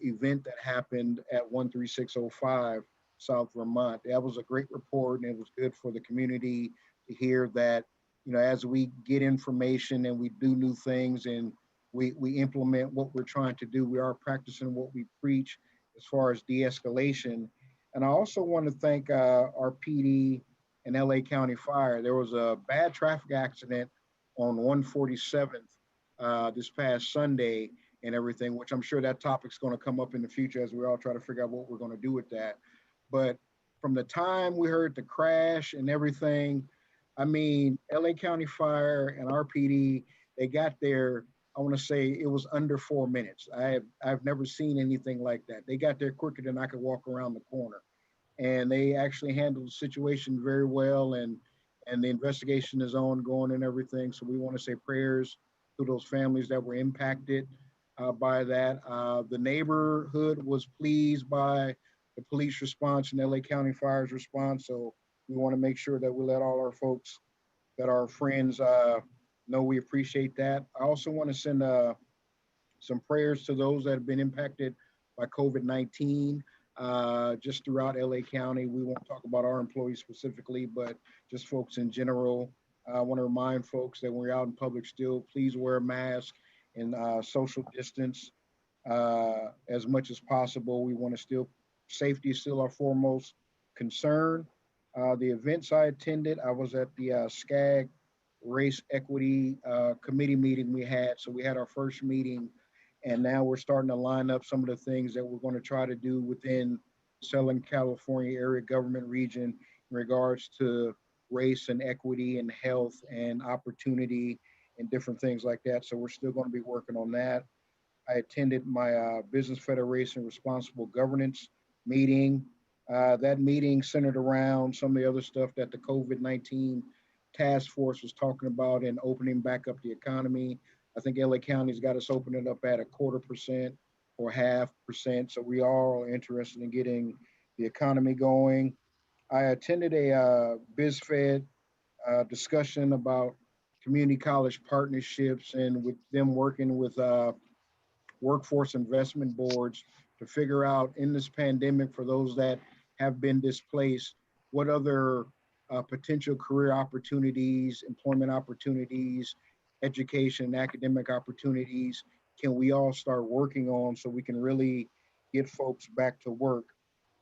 event that happened at 13605 South Vermont. That was a great report, and it was good for the community to hear that, you know, as we get information and we do new things and we implement what we're trying to do, we are practicing what we preach as far as de-escalation. And I also want to thank our PD and LA County Fire. There was a bad traffic accident on 147th this past Sunday and everything, which I'm sure that topic's going to come up in the future as we all try to figure out what we're going to do with that. But from the time we heard the crash and everything, I mean, LA County Fire and our PD, they got there, I want to say it was under 4 minutes. I've never seen anything like that. They got there quicker than I could walk around the corner. And they actually handled the situation very well, and the investigation is ongoing and everything. So we want to say prayers to those families that were impacted by that. The neighborhood was pleased by the police response and LA County Fire's response. So we want to make sure that we let all our folks that are friends know we appreciate that. I also want to send some prayers to those that have been impacted by COVID-19. Just throughout LA County. We won't talk about our employees specifically, but just folks in general. I want to remind folks that when we're out in public still, please wear a mask and social distance as much as possible. We want to safety is still our foremost concern. The events I attended, I was at the SCAG Race Equity Committee meeting we had. So we had our first meeting, and now we're starting to line up some of the things that we're going to try to do within Southern California area government region in regards to race and equity and health and opportunity and different things like that. So we're still going to be working on that. I attended my Business Federation Responsible Governance meeting. That meeting centered around some of the other stuff that the COVID-19 task force was talking about and opening back up the economy. I think LA County's got us opening up at 0.25% or 0.5%. So we all are interested in getting the economy going. I attended a BizFed discussion about community college partnerships and with them working with workforce investment boards to figure out in this pandemic for those that have been displaced, what other potential career opportunities, employment opportunities, education, and academic opportunities can we all start working on so we can really get folks back to work.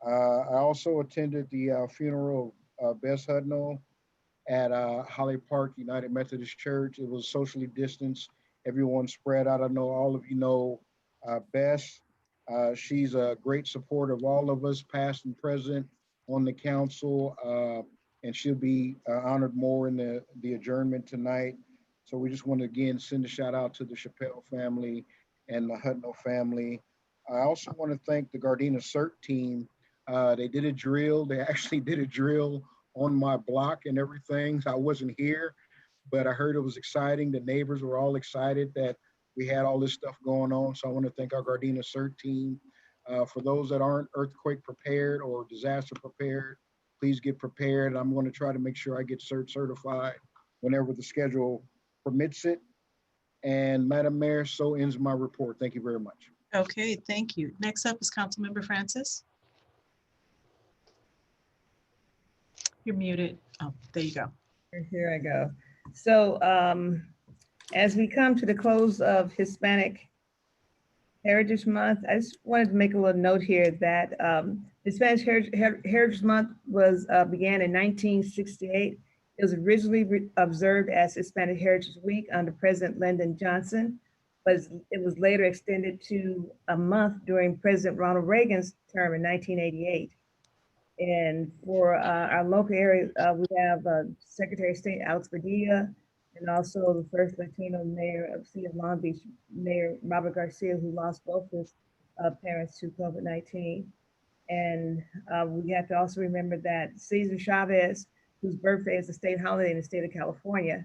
I also attended the funeral of Bess Hudnall at Holly Park United Methodist Church. It was socially distanced. Everyone spread out. I know all of you know Bess. She's a great support of all of us, past and present, on the council, and she'll be honored more in the adjournment tonight. So we just want to again send a shout out to the Chappelle family and the Hudnall family. I also want to thank the Gardena CERT team They did a drill. They actually did a drill on my block and everything. I wasn't here, but I heard it was exciting. The neighbors were all excited that we had all this stuff going on. So I want to thank our Gardena CERT team. For those that aren't earthquake prepared or disaster prepared, please get prepared. I'm going to try to make sure I get CERT certified whenever the schedule permits it. And Madam Mayor, so ends my report. Thank you very much. Okay, thank you. Next up is Councilmember Francis. You're muted. Oh, there you go. Here I go. So as we come to the close of Hispanic Heritage Month, I just wanted to make a little note here that Hispanic Heritage Month was began in 1968. It was originally observed as Hispanic Heritage Week under President Lyndon Johnson, but it was later extended to a month during President Ronald Reagan's term in 1988. And for our local area, we have Secretary of State Alex Padilla, and also the first Latino mayor of City of Long Beach, Mayor Robert Garcia, who lost both his parents to COVID-19. And we have to also remember that Cesar Chavez, whose birthday is a state holiday in the state of California,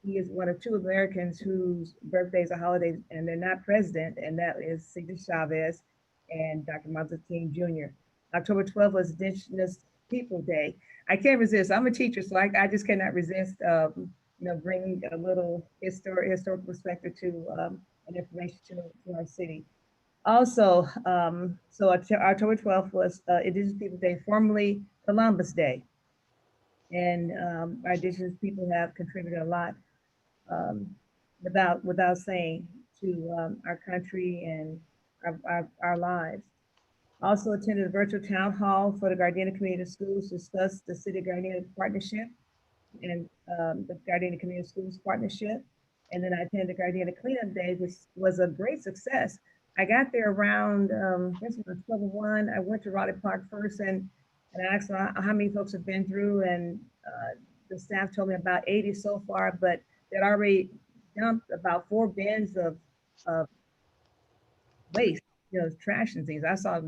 he is one of two Americans whose birthdays are holidays and they're not president, and that is Cesar Chavez and Dr. Martin Luther King Jr. October 12th was Indigenous People Day. I can't resist. I'm a teacher, so I just cannot resist, bringing a little historical perspective to and information to our city. Also, so October 12th was Indigenous People Day, formerly Columbus Day. And our Indigenous people have contributed a lot without saying to our country and our lives. Also attended a virtual town hall for the Gardena Community Schools to discuss the City of Gardena partnership and the Gardena Community Schools partnership. And then I attended the Gardena Cleanup Day, which was a great success. I got there around, I guess it was 12:01. I went to Raleigh Park first and I asked how many folks have been through, and the staff told me about 80 so far, but they'd already dumped about 4 bins of waste, trash and things. I saw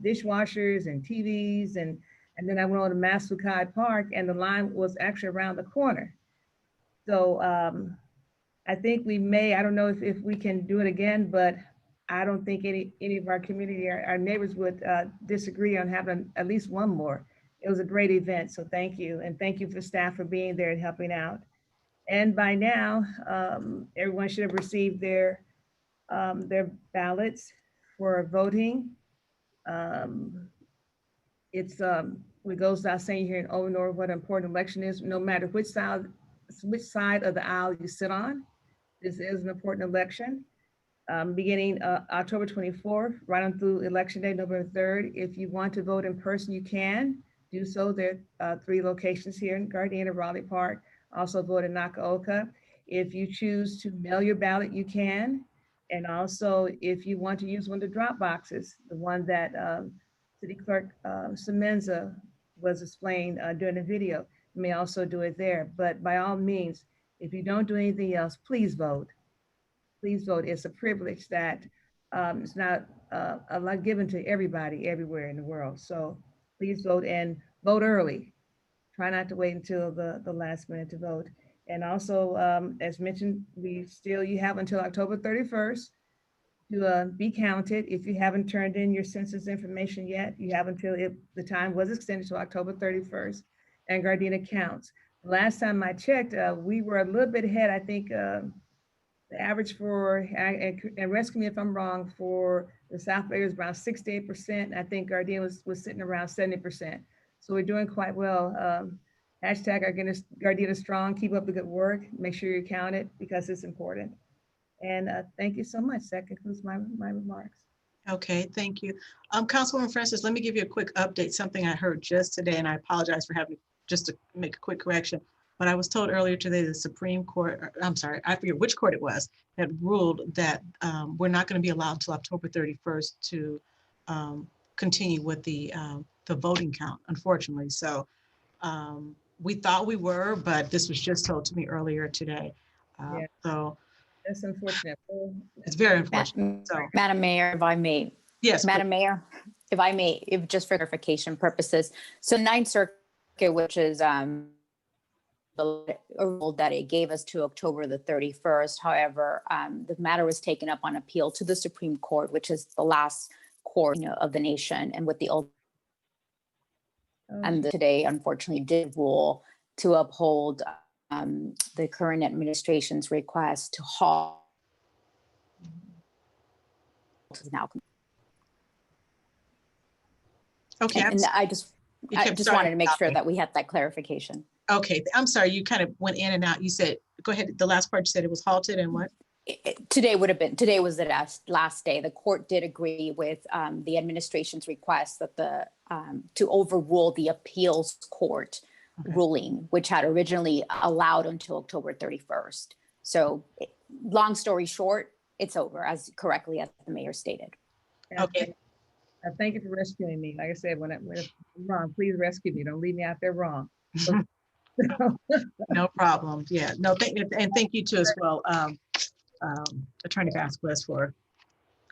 dishwashers and TVs, and then I went on to Massachusetts Park, and the line was actually around the corner. So I think we may, I don't know if we can do it again, but I don't think any of our community, our neighbors would disagree on having at least one more. It was a great event, so thank you. And thank you for staff for being there and helping out. And by now, everyone should have received their ballots for voting. It goes without saying here in Owenor what an important election is, no matter which side of the aisle you sit on. This is an important election. Beginning October 24th, right on through Election Day, November 3rd. If you want to vote in person, you can do so. There are 3 locations here in Gardena, Raleigh Park, also vote in Nakaoka. If you choose to mail your ballot, you can. And also, if you want to use one of the drop boxes, the one that City Clerk Semenza was displaying during the video, you may also do it there. But by all means, if you don't do anything else, please vote. Please vote. It's a privilege that it's not a lot given to everybody everywhere in the world. So please vote and vote early. Try not to wait until the last minute to vote. And also, as mentioned, you have until October 31st to be counted. If you haven't turned in your census information yet, you have until the time was extended to October 31st, and Gardena counts. Last time I checked, we were a little bit ahead. I think the average for, and rescue me if I'm wrong, for the South Bay was around 68%. I think Gardena was sitting around 70%. So we're doing quite well. Hashtag Gardena strong, keep up the good work. Make sure you're counted because it's important. And thank you so much. That concludes my remarks. Okay, thank you. Councilwoman Francis, let me give you a quick update, something I heard just today, and I apologize for having just to make a quick correction. But I was told earlier today the Supreme Court, I'm sorry, I forget which court it was, had ruled that we're not going to be allowed until October 31st to continue with the voting count, unfortunately. So we thought we were, but this was just told to me earlier today. Yeah. So that's unfortunate. It's very unfortunate. Madam Mayor, if I may. Yes. Madam Mayor, if I may, if just for clarification purposes, so Ninth Circuit, which is the rule that it gave us to October the 31st. However, the matter was taken up on appeal to the Supreme Court, which is the last court, of the nation, and with the today, unfortunately, did rule to uphold the current administration's request to halt now. Okay. And I just wanted to make sure that we had that clarification. Okay, I'm sorry, you kind of went in and out. You said, go ahead, the last part you said it was halted and what? Today was the last day. The court did agree with the administration's request that to overrule the appeals court ruling, which had originally allowed until October 31st. So long story short, it's over, as correctly as the mayor stated. Okay. Thank you for rescuing me. Like I said, when I'm wrong, please rescue me. Don't leave me out there wrong. No problem. Yeah, no, and thank you too as well, Attorney Vasquez, for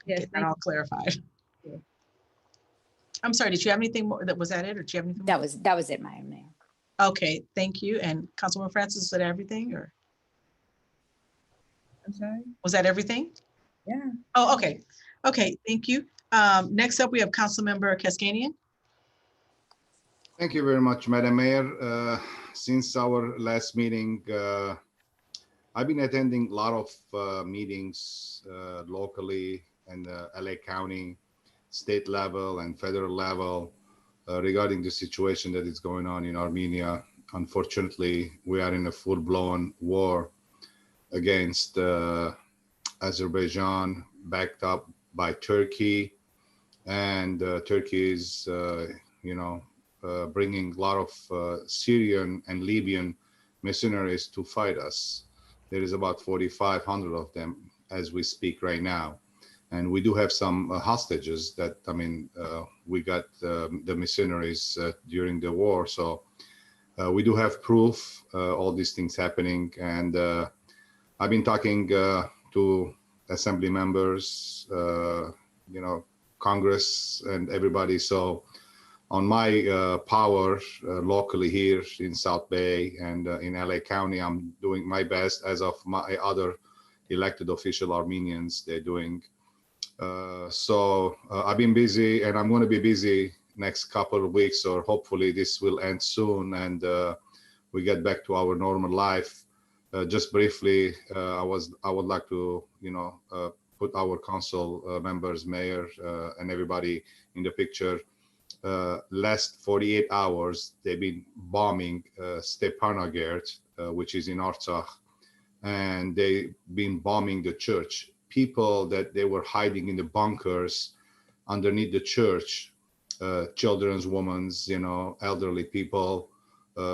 getting that all clarified. Yeah. I'm sorry, did you have anything more? Was that it, or do you have anything more? That was it, Madam Mayor. Okay, thank you. And Councilwoman Francis, was that everything, or? I'm sorry? Was that everything? Yeah. Oh, okay. Okay, thank you. Next up, we have Councilmember Kaskanian. Thank you very much, Madam Mayor. Since our last meeting, I've been attending a lot of meetings locally in the LA County, state level and federal level regarding the situation that is going on in Armenia. Unfortunately, we are in a full-blown war against Azerbaijan, backed up by Turkey, and Turkey is, bringing a lot of Syrian and Libyan mercenaries to fight us. There is about 4,500 of them as we speak right now. And we do have some hostages that, we got the mercenaries during the war. So we do have proof, all these things happening. And I've been talking to assembly members, Congress and everybody. So on my power locally here in South Bay and in LA County, I'm doing my best, as of my other elected official Armenians, they're doing. So I've been busy, and I'm going to be busy next couple of weeks, or hopefully this will end soon and we get back to our normal life. Just briefly, I would like to, put our council members, mayor, and everybody in the picture. Last 48 hours, they've been bombing Stepanakert, which is in Artsakh, and they've been bombing the church. People that they were hiding in the bunkers underneath the church, children's, women's, elderly people,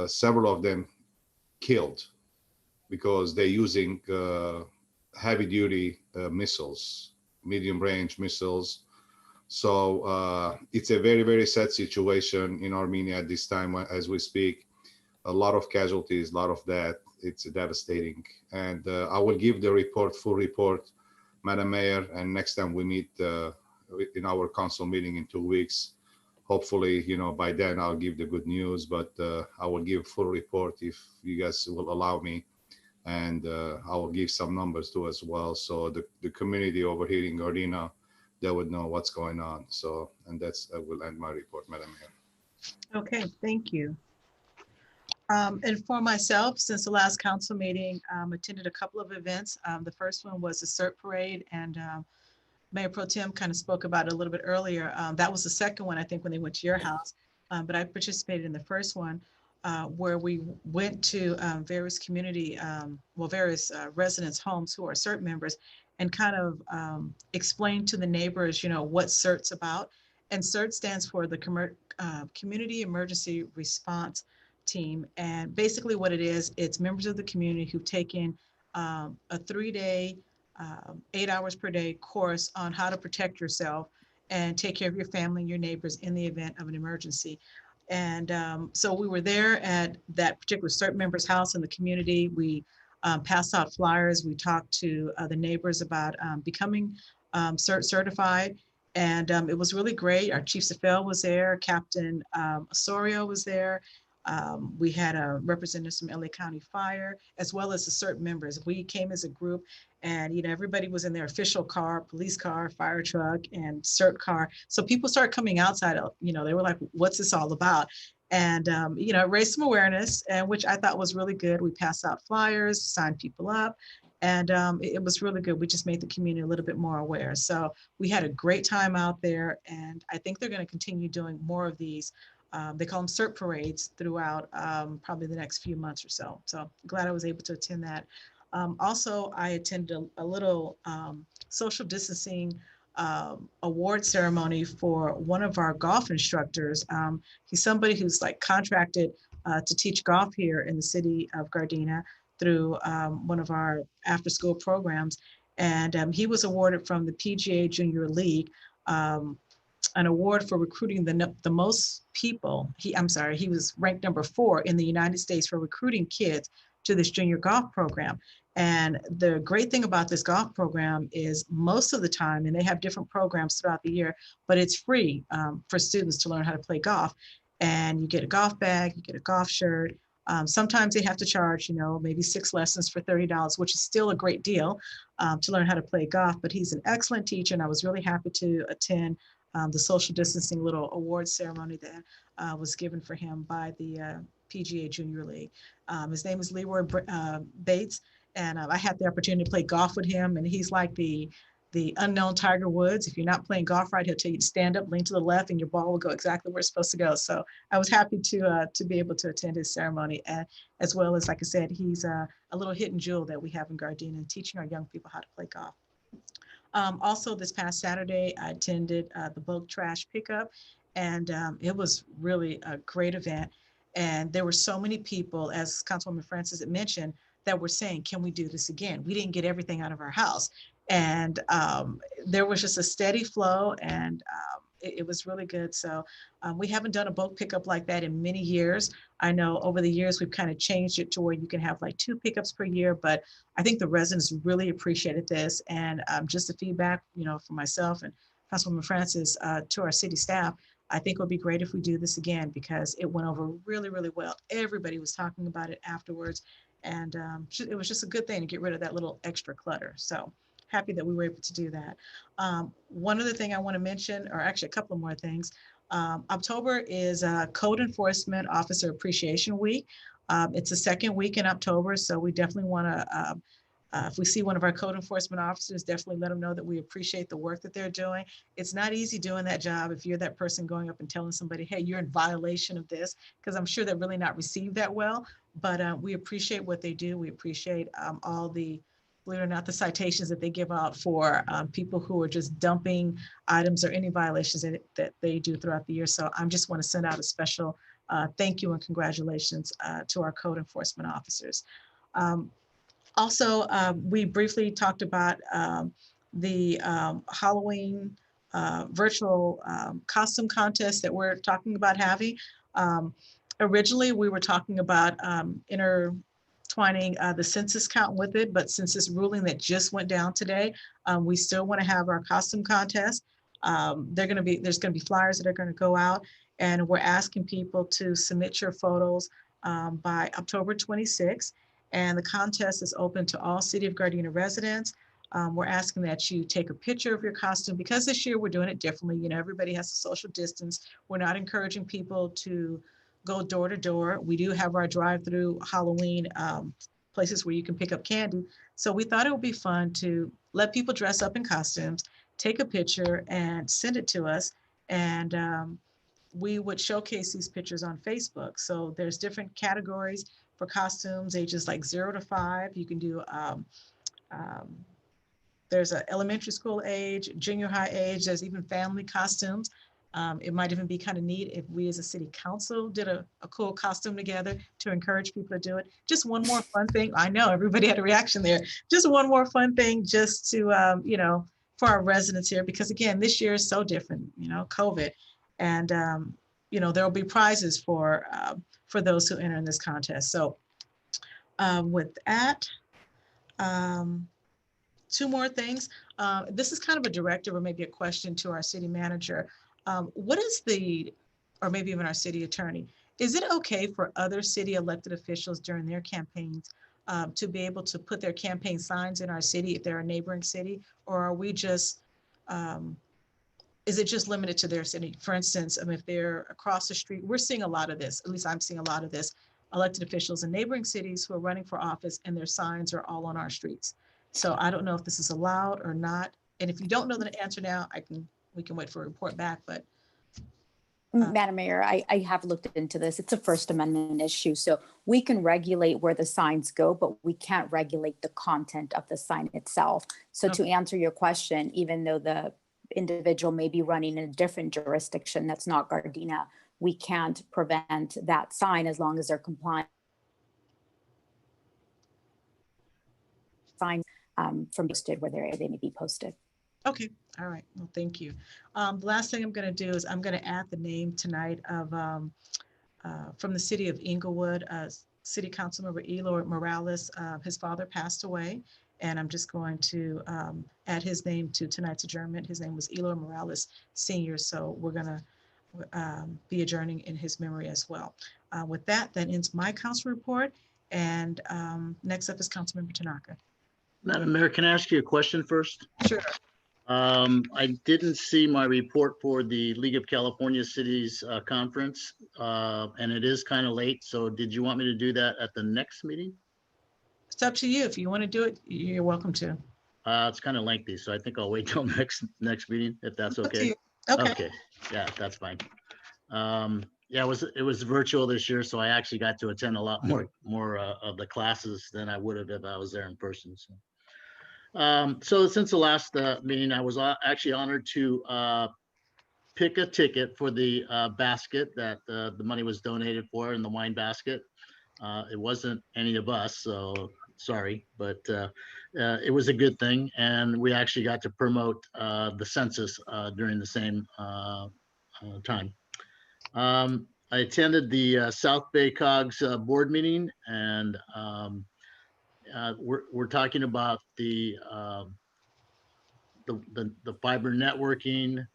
several of them killed because they're using heavy duty missiles, medium range missiles. So it's a very, very sad situation in Armenia at this time as we speak. A lot of casualties, a lot of death. It's devastating. And I will give the report, full report, Madam Mayor, and next time we meet in our council meeting in 2 weeks, hopefully, by then I'll give the good news, but I will give full report if you guys will allow me. And I will give some numbers too as well. So the community over here in Gardena, they would know what's going on. So, and I will end my report, Madam Mayor. Okay, thank you. And for myself, since the last council meeting, attended a couple of events. The first one was the CERT parade, and Mayor Pro Tem kind of spoke about it a little bit earlier. That was the second one, I think, when they went to your house, but I participated in the first one where we went to various community, various residents' homes who are CERT members, and kind of explained to the neighbors, what CERT's about. And CERT stands for the Community Emergency Response Team. And basically what it is, it's members of the community who've taken a 3-day, 8 hours per day course on how to protect yourself and take care of your family and your neighbors in the event of an emergency. And so we were there at that particular CERT member's house in the community. We passed out flyers. We talked to the neighbors about becoming CERT certified. And it was really great. Our Chief Safel was there, Captain Osorio was there. We had a representative from LA County Fire, as well as the CERT members. We came as a group, and everybody was in their official car, police car, fire truck, and CERT car. So people started coming outside. They were like, "What's this all about?" And it raised some awareness, and which I thought was really good. We passed out flyers, signed people up, and it was really good. We just made the community a little bit more aware. So we had a great time out there, and I think they're going to continue doing more of these. They call them CERT parades throughout probably the next few months or so. So glad I was able to attend that. Also, I attended a little social distancing award ceremony for one of our golf instructors. He's somebody who's like contracted to teach golf here in the city of Gardena through one of our after-school programs. And he was awarded from the PGA Junior League an award for recruiting the most people. He was ranked number 4 in the United States for recruiting kids to this junior golf program. And the great thing about this golf program is most of the time, and they have different programs throughout the year, but it's free for students to learn how to play golf. And you get a golf bag, you get a golf shirt. Sometimes they have to charge, maybe 6 lessons for $30, which is still a great deal to learn how to play golf. But he's an excellent teacher, and I was really happy to attend the social distancing little award ceremony that was given for him by the PGA Junior League. His name is Leroy Bates, and I had the opportunity to play golf with him, and he's like the unknown Tiger Woods. If you're not playing golf right, he'll tell you to stand up, lean to the left, and your ball will go exactly where it's supposed to go. So I was happy to be able to attend his ceremony, as well as, like I said, he's a little hidden jewel that we have in Gardena and teaching our young people how to play golf. Also, this past Saturday, I attended the bulk trash pickup, and it was really a great event. And there were so many people, as Councilwoman Francis had mentioned, that were saying, "Can we do this again? We didn't get everything out of our house." And there was just a steady flow, and it was really good. So we haven't done a bulk pickup like that in many years. I know over the years, we've kind of changed it to where you can have like 2 pickups per year, but I think the residents really appreciated this. And just the feedback, from myself and Councilwoman Francis to our city staff, I think it would be great if we do this again, because it went over really, really well. Everybody was talking about it afterwards. And it was just a good thing to get rid of that little extra clutter. So happy that we were able to do that. One other thing I want to mention, or actually a couple of more things. October is Code Enforcement Officer Appreciation Week. It's the second week in October, so we definitely want to, if we see one of our code enforcement officers, definitely let them know that we appreciate the work that they're doing. It's not easy doing that job if you're that person going up and telling somebody, "Hey, you're in violation of this," because I'm sure they're really not received that well. But we appreciate what they do. We appreciate all the, believe it or not, the citations that they give out for people who are just dumping items or any violations that they do throughout the year. So I just want to send out a special thank you and congratulations to our code enforcement officers. Also, we briefly talked about the Halloween virtual costume contest that we're talking about having. Originally, we were talking about intertwining the census count with it, but since this ruling that just went down today, we still want to have our costume contest. There's going to be flyers that are going to go out, and we're asking people to submit your photos by October 26th. And the contest is open to all City of Gardena residents. We're asking that you take a picture of your costume, because this year we're doing it differently. Everybody has to social distance. We're not encouraging people to go door to door. We do have our drive-through Halloween places where you can pick up candy. So we thought it would be fun to let people dress up in costumes, take a picture and send it to us. And we would showcase these pictures on Facebook. So there's different categories for costumes, ages like 0 to 5. You can do, there's an elementary school age, junior high age, there's even family costumes. It might even be kind of neat if we as a city council did a cool costume together to encourage people to do it. Just one more fun thing. I know everybody had a reaction there. Just one more fun thing just to, for our residents here, because again, this year is so different, COVID. And, there'll be prizes for those who enter in this contest. So with that, two more things. This is kind of a directive or maybe a question to our city manager. What is or maybe even our city attorney, is it okay for other city elected officials during their campaigns to be able to put their campaign signs in our city if they're a neighboring city, or are we just, is it just limited to their city? For instance, if they're across the street, we're seeing a lot of this, at least I'm seeing a lot of this, elected officials in neighboring cities who are running for office and their signs are all on our streets. So I don't know if this is allowed or not. And if you don't know the answer now, we can wait for a report back, but. Madam Mayor, I have looked into this. It's a First Amendment issue. So we can regulate where the signs go, but we can't regulate the content of the sign itself. So to answer your question, even though the individual may be running in a different jurisdiction that's not Gardena, we can't prevent that sign as long as they're compliant. Signs from posted where they may be posted. Okay, all right, well, thank you. The last thing I'm gonna do is I'm gonna add the name tonight of, from the city of Inglewood, City Councilmember Eloy Morales. His father passed away, and I'm just going to add his name to tonight's adjournment. His name was Eloy Morales Sr., so we're gonna be adjourning in his memory as well. With that ends my council report, and next up is Councilmember Tanaka. Madam Mayor, can I ask you a question first? Sure. I didn't see my report for the League of California Cities conference, and it is kind of late. So did you want me to do that at the next meeting? It's up to you. If you want to do it, you're welcome to. It's kind of lengthy, so I think I'll wait till next meeting, if that's okay. Okay. Okay, yeah, that's fine. Yeah, it was virtual this year, so I actually got to attend a lot more of the classes than I would have if I was there in person. So. So since the last meeting, I was actually honored to pick a ticket for the basket that the money was donated for in the wine basket. It wasn't any of us, so sorry, but it was a good thing. And we actually got to promote the census during the same time. I attended the South Bay COGS board meeting, and we're talking about the fiber networking.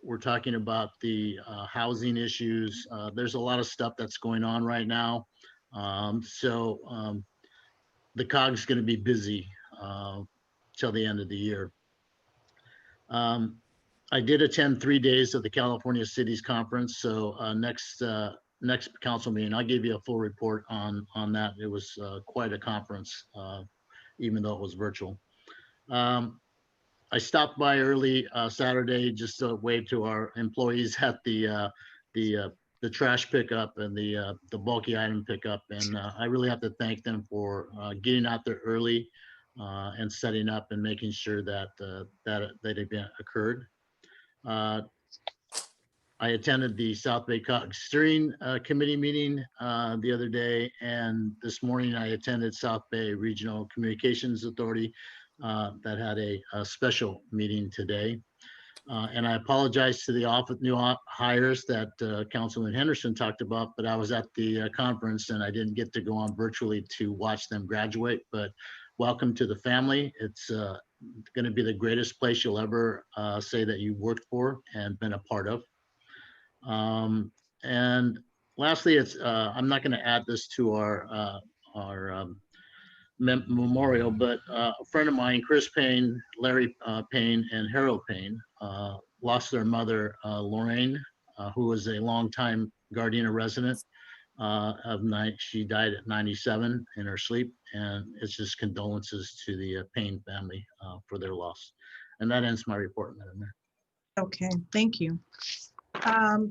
We're talking about the housing issues. There's a lot of stuff that's going on right now. So the COGS is going to be busy till the end of the year. I did attend 3 days of the California Cities Conference. So next council meeting, I'll give you a full report on that. It was quite a conference, even though it was virtual. I stopped by early Saturday just to wave to our employees at the trash pickup and the bulky item pickup, and I really have to thank them for getting out there early and setting up and making sure that that event occurred. I attended the South Bay COGS Steering Committee meeting the other day, and this morning I attended South Bay Regional Communications Authority that had a special meeting today. And I apologize to the new hires that Councilman Henderson talked about, but I was at the conference and I didn't get to go on virtually to watch them graduate, but welcome to the family. It's going to be the greatest place you'll ever say that you worked for and been a part of. And lastly, I'm not going to add this to our memorial, but a friend of mine, Chris Payne, Larry Payne, and Harold Payne lost their mother, Lorraine, who was a longtime Gardena resident. She died at 97 in her sleep, and it's just condolences to the Payne family for their loss. And that ends my report, Madam Mayor. Okay, thank you.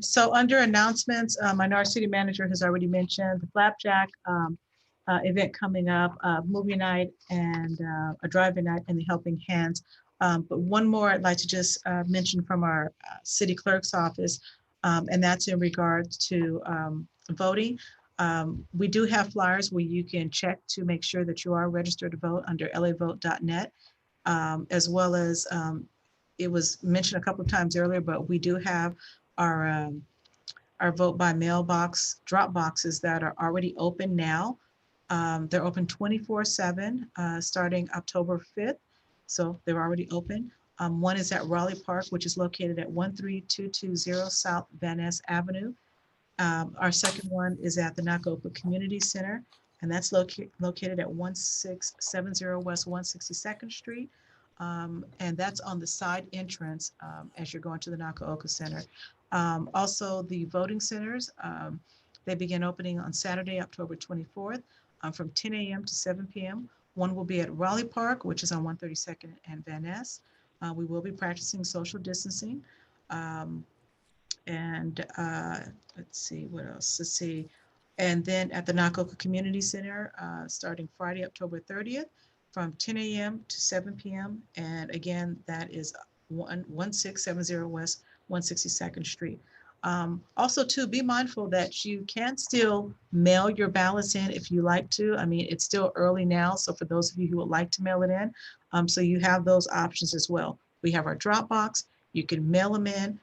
So under announcements, I know our city manager has already mentioned the Flapjack event coming up, movie night and a driving night and the Helping Hands. But one more I'd like to just mention from our city clerk's office, and that's in regards to voting. We do have flyers where you can check to make sure that you are registered to vote under lavote.net, as well as it was mentioned a couple of times earlier, but we do have our vote by mailbox drop boxes that are already open now. They're open 24/7 starting October 5th. So they're already open. One is at Raleigh Park, which is located at 13220 South Van Ness Avenue. Our second one is at the Nacopa Community Center, and that's located at 1670 West 162nd Street. And that's on the side entrance as you're going to the Nakaoka Center. Also, the voting centers, they begin opening on Saturday, October 24th from 10 a.m. to 7 p.m. One will be at Raleigh Park, which is on 132nd and Van Ness. We will be practicing social distancing. And let's see, what else? Let's see. And then at the Nakoka Community Center, starting Friday, October 30th, from 10 a.m. to 7 p.m. And again, that is 1670 West 162nd Street. Also, too, be mindful that you can still mail your ballots in if you like to. I mean, it's still early now, so for those of you who would like to mail it in, so you have those options as well. We have our drop box. You can mail them in.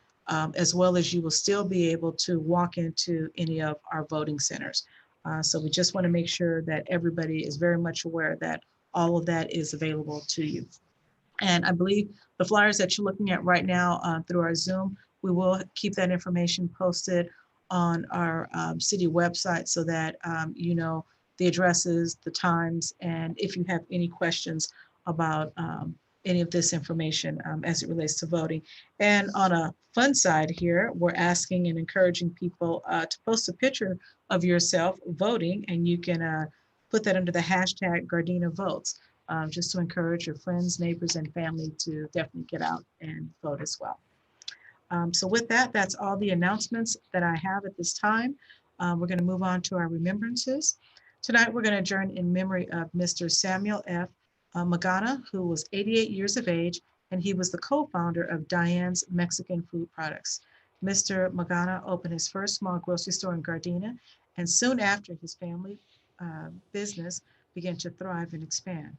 As well as you will still be able to walk into any of our voting centers. So we just want to make sure that everybody is very much aware that all of that is available to you. And I believe the flyers that you're looking at right now through our Zoom, we will keep that information posted on our city website so that you know the addresses, the times, and if you have any questions about any of this information as it relates to voting. And on a fun side here, we're asking and encouraging people to post a picture of yourself voting, and you can put that under the hashtag Gardena Votes, just to encourage your friends, neighbors, and family to definitely get out and vote as well. So with that, that's all the announcements that I have at this time. We're going to move on to our remembrances. Tonight, we're going to adjourn in memory of Mr. Samuel F. Magana, who was 88 years of age, and he was the co-founder of Diane's Mexican Food Products. Mr. Magana opened his first small grocery store in Gardena, and soon after, his family business began to thrive and expand.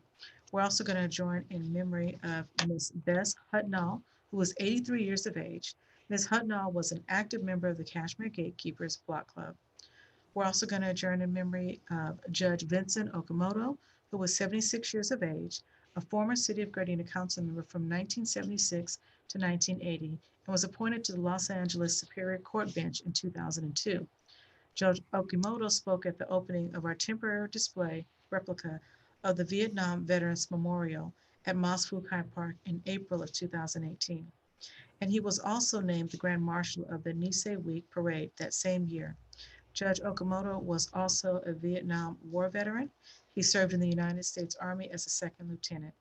We're also going to adjourn in memory of Ms. Bess Hutnall, who was 83 years of age. Ms. Hutnall was an active member of the Kashmir Gatekeepers Block Club. We're also going to adjourn in memory of Judge Vincent Okamoto, who was 76 years of age, a former City of Gardena council member from 1976 to 1980, and was appointed to the Los Angeles Superior Court bench in 2002. Judge Okamoto spoke at the opening of our temporary display replica of the Vietnam Veterans Memorial at Mos Phu Khai Park in April of 2018. And he was also named the Grand Marshal of the Nisei Week Parade that same year. Judge Okamoto was also a Vietnam War veteran. He served in the United States Army as a second lieutenant.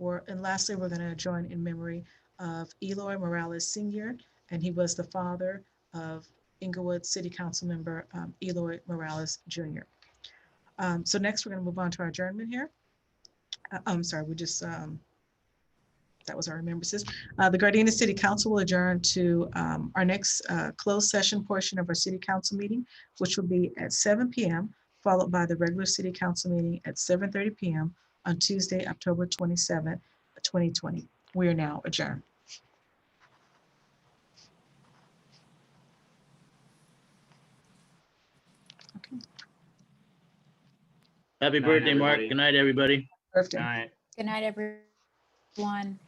And lastly, we're going to join in memory of Eloy Morales Sr., and he was the father of Inglewood City Council member Eloy Morales Jr. So next, we're going to move on to our adjournment here. I'm sorry, we just, that was our remembrances. The Gardena City Council will adjourn to our next closed session portion of our City Council meeting, which will be at 7 p.m., followed by the regular City Council meeting at 7:30 p.m. on Tuesday, October 27th, 2020. We are now adjourned. Okay. Happy birthday, Mark. Good night, everybody. Birthday. All right. Good night, everyone.